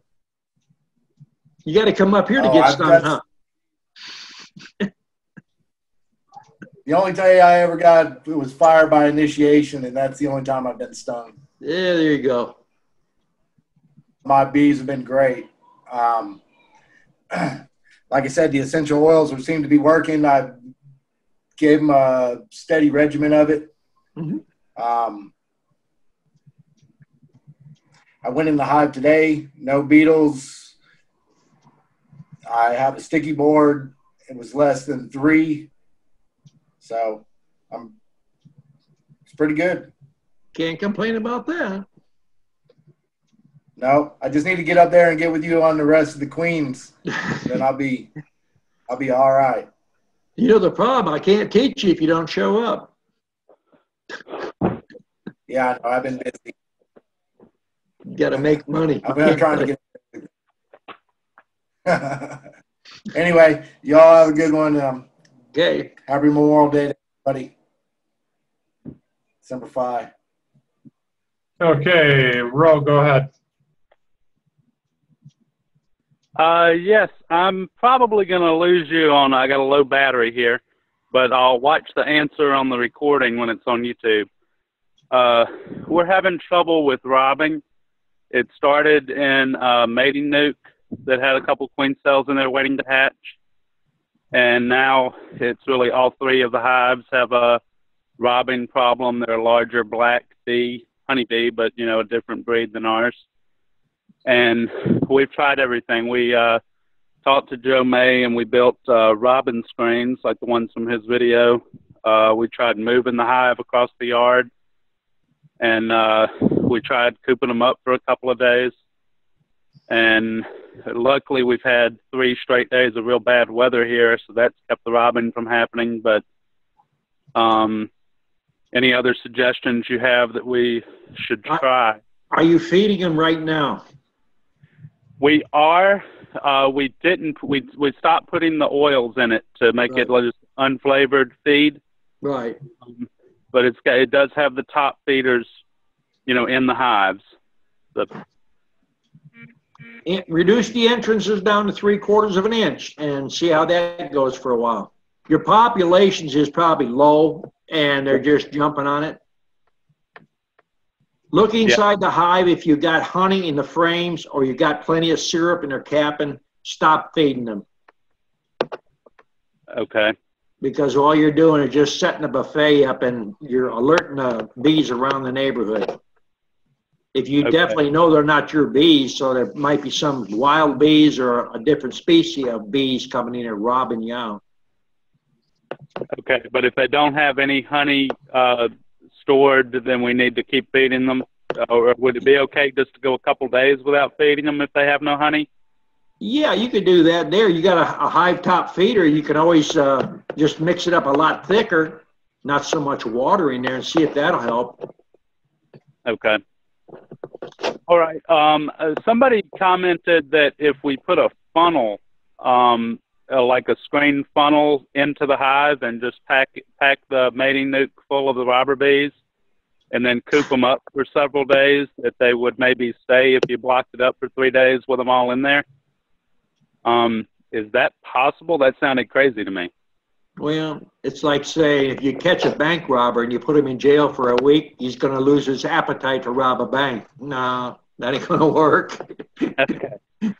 You got to come up here to get stung, huh? The only day I ever got it was fire by initiation, and that's the only time I've been stung. Yeah, there you go. My bees have been great. Like I said, the essential oils seem to be working. I gave them a steady regimen of it. Mm-hmm. I went in the hive today, no beetles. I have a sticky board. It was less than 3. So it's pretty good. Can't complain about that. No, I just need to get up there and get with you on the rest of the queens. Then I'll be all right. You know the problem, I can't teach you if you don't show up. Yeah, I know. I've been busy. You got to make money. I've been trying to get. Anyway, y'all have a good one. Okay. Happy Memorial Day to everybody. December 5. Okay, Ro, go ahead. Yes, I'm probably going to lose you on, I got a low battery here, but I'll watch the answer on the recording when it's on YouTube. We're having trouble with robbing. It started in a mating nuke that had a couple queen cells in there waiting to hatch. And now it's really all three of the hives have a robbing problem. They're a larger black bee, honeybee, but, you know, a different breed than ours. And we've tried everything. We talked to Joe May and we built robin screens like the ones from his video. We tried moving the hive across the yard. And we tried cooping them up for a couple of days. And luckily we've had 3 straight days of real bad weather here, so that's kept the robbing from happening. But any other suggestions you have that we should try? Are you feeding them right now? We are. We didn't. We stopped putting the oils in it to make it just unflavored feed. Right. But it does have the top feeders, you know, in the hives. Reduce the entrances down to 3/4 of an inch and see how that goes for a while. Your populations is probably low and they're just jumping on it. Look inside the hive. If you got honey in the frames or you got plenty of syrup and they're capping, stop feeding them. Okay. Because all you're doing is just setting a buffet up and you're alerting the bees around the neighborhood. If you definitely know they're not your bees, so there might be some wild bees or a different species of bees coming in and robbing you out. Okay, but if they don't have any honey stored, then we need to keep feeding them? Or would it be okay just to go a couple days without feeding them if they have no honey? Yeah, you could do that there. You got a hive top feeder. You can always just mix it up a lot thicker, not so much water in there, and see if that'll help. Okay. All right. Somebody commented that if we put a funnel, like a screen funnel into the hive and just pack the mating nuke full of the robber bees and then coop them up for several days, that they would maybe stay if you blocked it up for 3 days with them all in there. Is that possible? That sounded crazy to me. Well, it's like saying if you catch a bank robber and you put him in jail for a week, he's going to lose his appetite to rob a bank. No, that ain't going to work. Okay.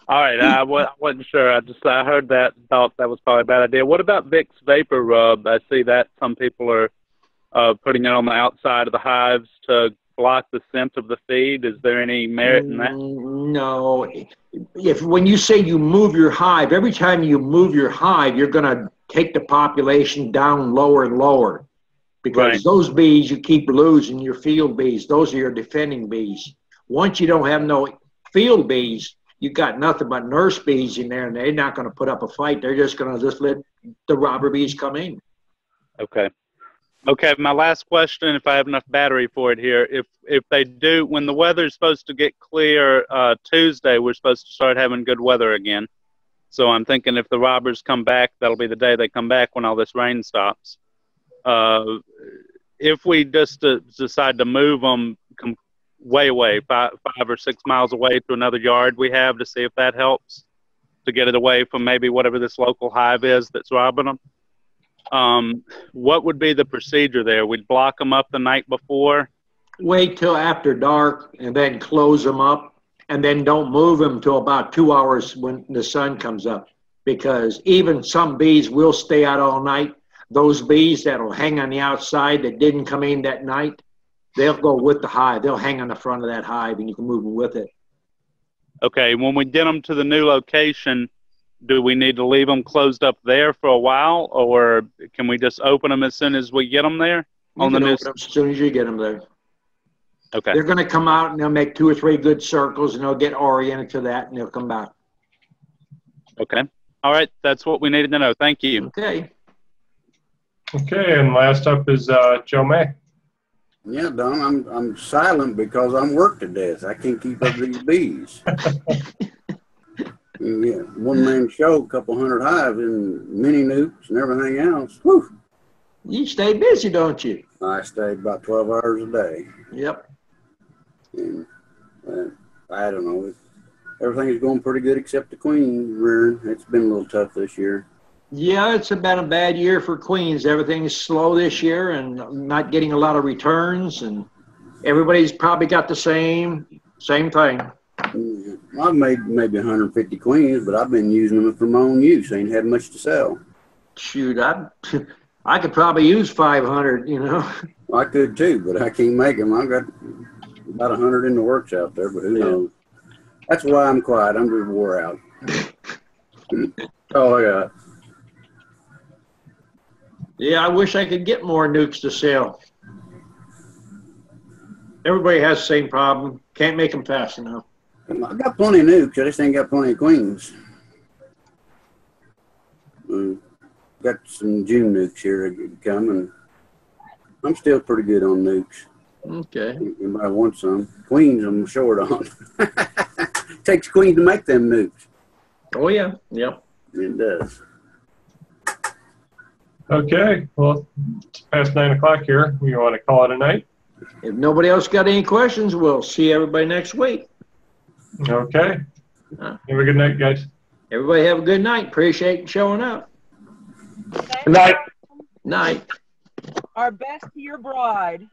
All right. I wasn't sure. I heard that and thought that was probably a bad idea. What about Vicks Vapor Rub? I see that some people are putting it on the outside of the hives to block the scent of the feed. Is there any merit in that? No. When you say you move your hive, every time you move your hive, you're going to take the population down lower and lower, because those bees you keep losing, your field bees, those are your defending bees. Once you don't have no field bees, you got nothing but nurse bees in there, and they're not going to put up a fight. They're just going to just let the robber bees come in. Okay. Okay, my last question, if I have enough battery for it here, if they do, when the weather's supposed to get clear Tuesday, we're supposed to start having good weather again. So I'm thinking if the robbers come back, that'll be the day they come back when all this rain stops. If we just decide to move them way away, 5 or 6 miles away to another yard we have, to see if that helps to get it away from maybe whatever this local hive is that's robbing them. What would be the procedure there? We'd block them up the night before? Wait till after dark and then close them up, and then don't move them till about 2 hours when the sun comes up, because even some bees will stay out all night. Those bees that'll hang on the outside that didn't come in that night, they'll go with the hive. They'll hang on the front of that hive and you can move them with it. Okay, when we get them to the new location, do we need to leave them closed up there for a while, or can we just open them as soon as we get them there? You can open them as soon as you get them there. Okay. They're going to come out and they'll make 2 or 3 good circles and they'll get oriented to that and they'll come back. Okay. All right. That's what we needed to know. Thank you. Okay. Okay, and last up is Joe May. Yeah, Don, I'm silent because I'm worked to death. I can't keep up these bees. Yeah, one man show, a couple hundred hives and mini nukes and everything else. Whew. You stay busy, don't you? I stay about 12 hours a day. Yep. And I don't know. Everything's going pretty good except the queen rearing. It's been a little tough this year. Yeah, it's been a bad year for queens. Everything's slow this year and not getting a lot of returns, and everybody's probably got the same thing. I've made maybe 150 queens, but I've been using them for my own use. Ain't had much to sell. Shoot, I could probably use 500, you know. I could too, but I can't make them. I've got about 100 in the works out there, but who knows? That's why I'm quiet. I'm just wore out. Oh, I got. Yeah, I wish I could get more nukes to sell. Everybody has the same problem. Can't make them fast enough. I got plenty of nukes. I just ain't got plenty of queens. Got some June nukes here coming. I'm still pretty good on nukes. Okay. Anybody wants some? Queens I'm short on. Takes queens to make them nukes. Oh, yeah. Yep. It does. Okay. Well, it's past 9 o'clock here. We want to call it a night. If nobody else got any questions, we'll see everybody next week. Okay. Have a good night, guys. Everybody have a good night. Appreciate you showing up. Good night. Night. Our best to your bride.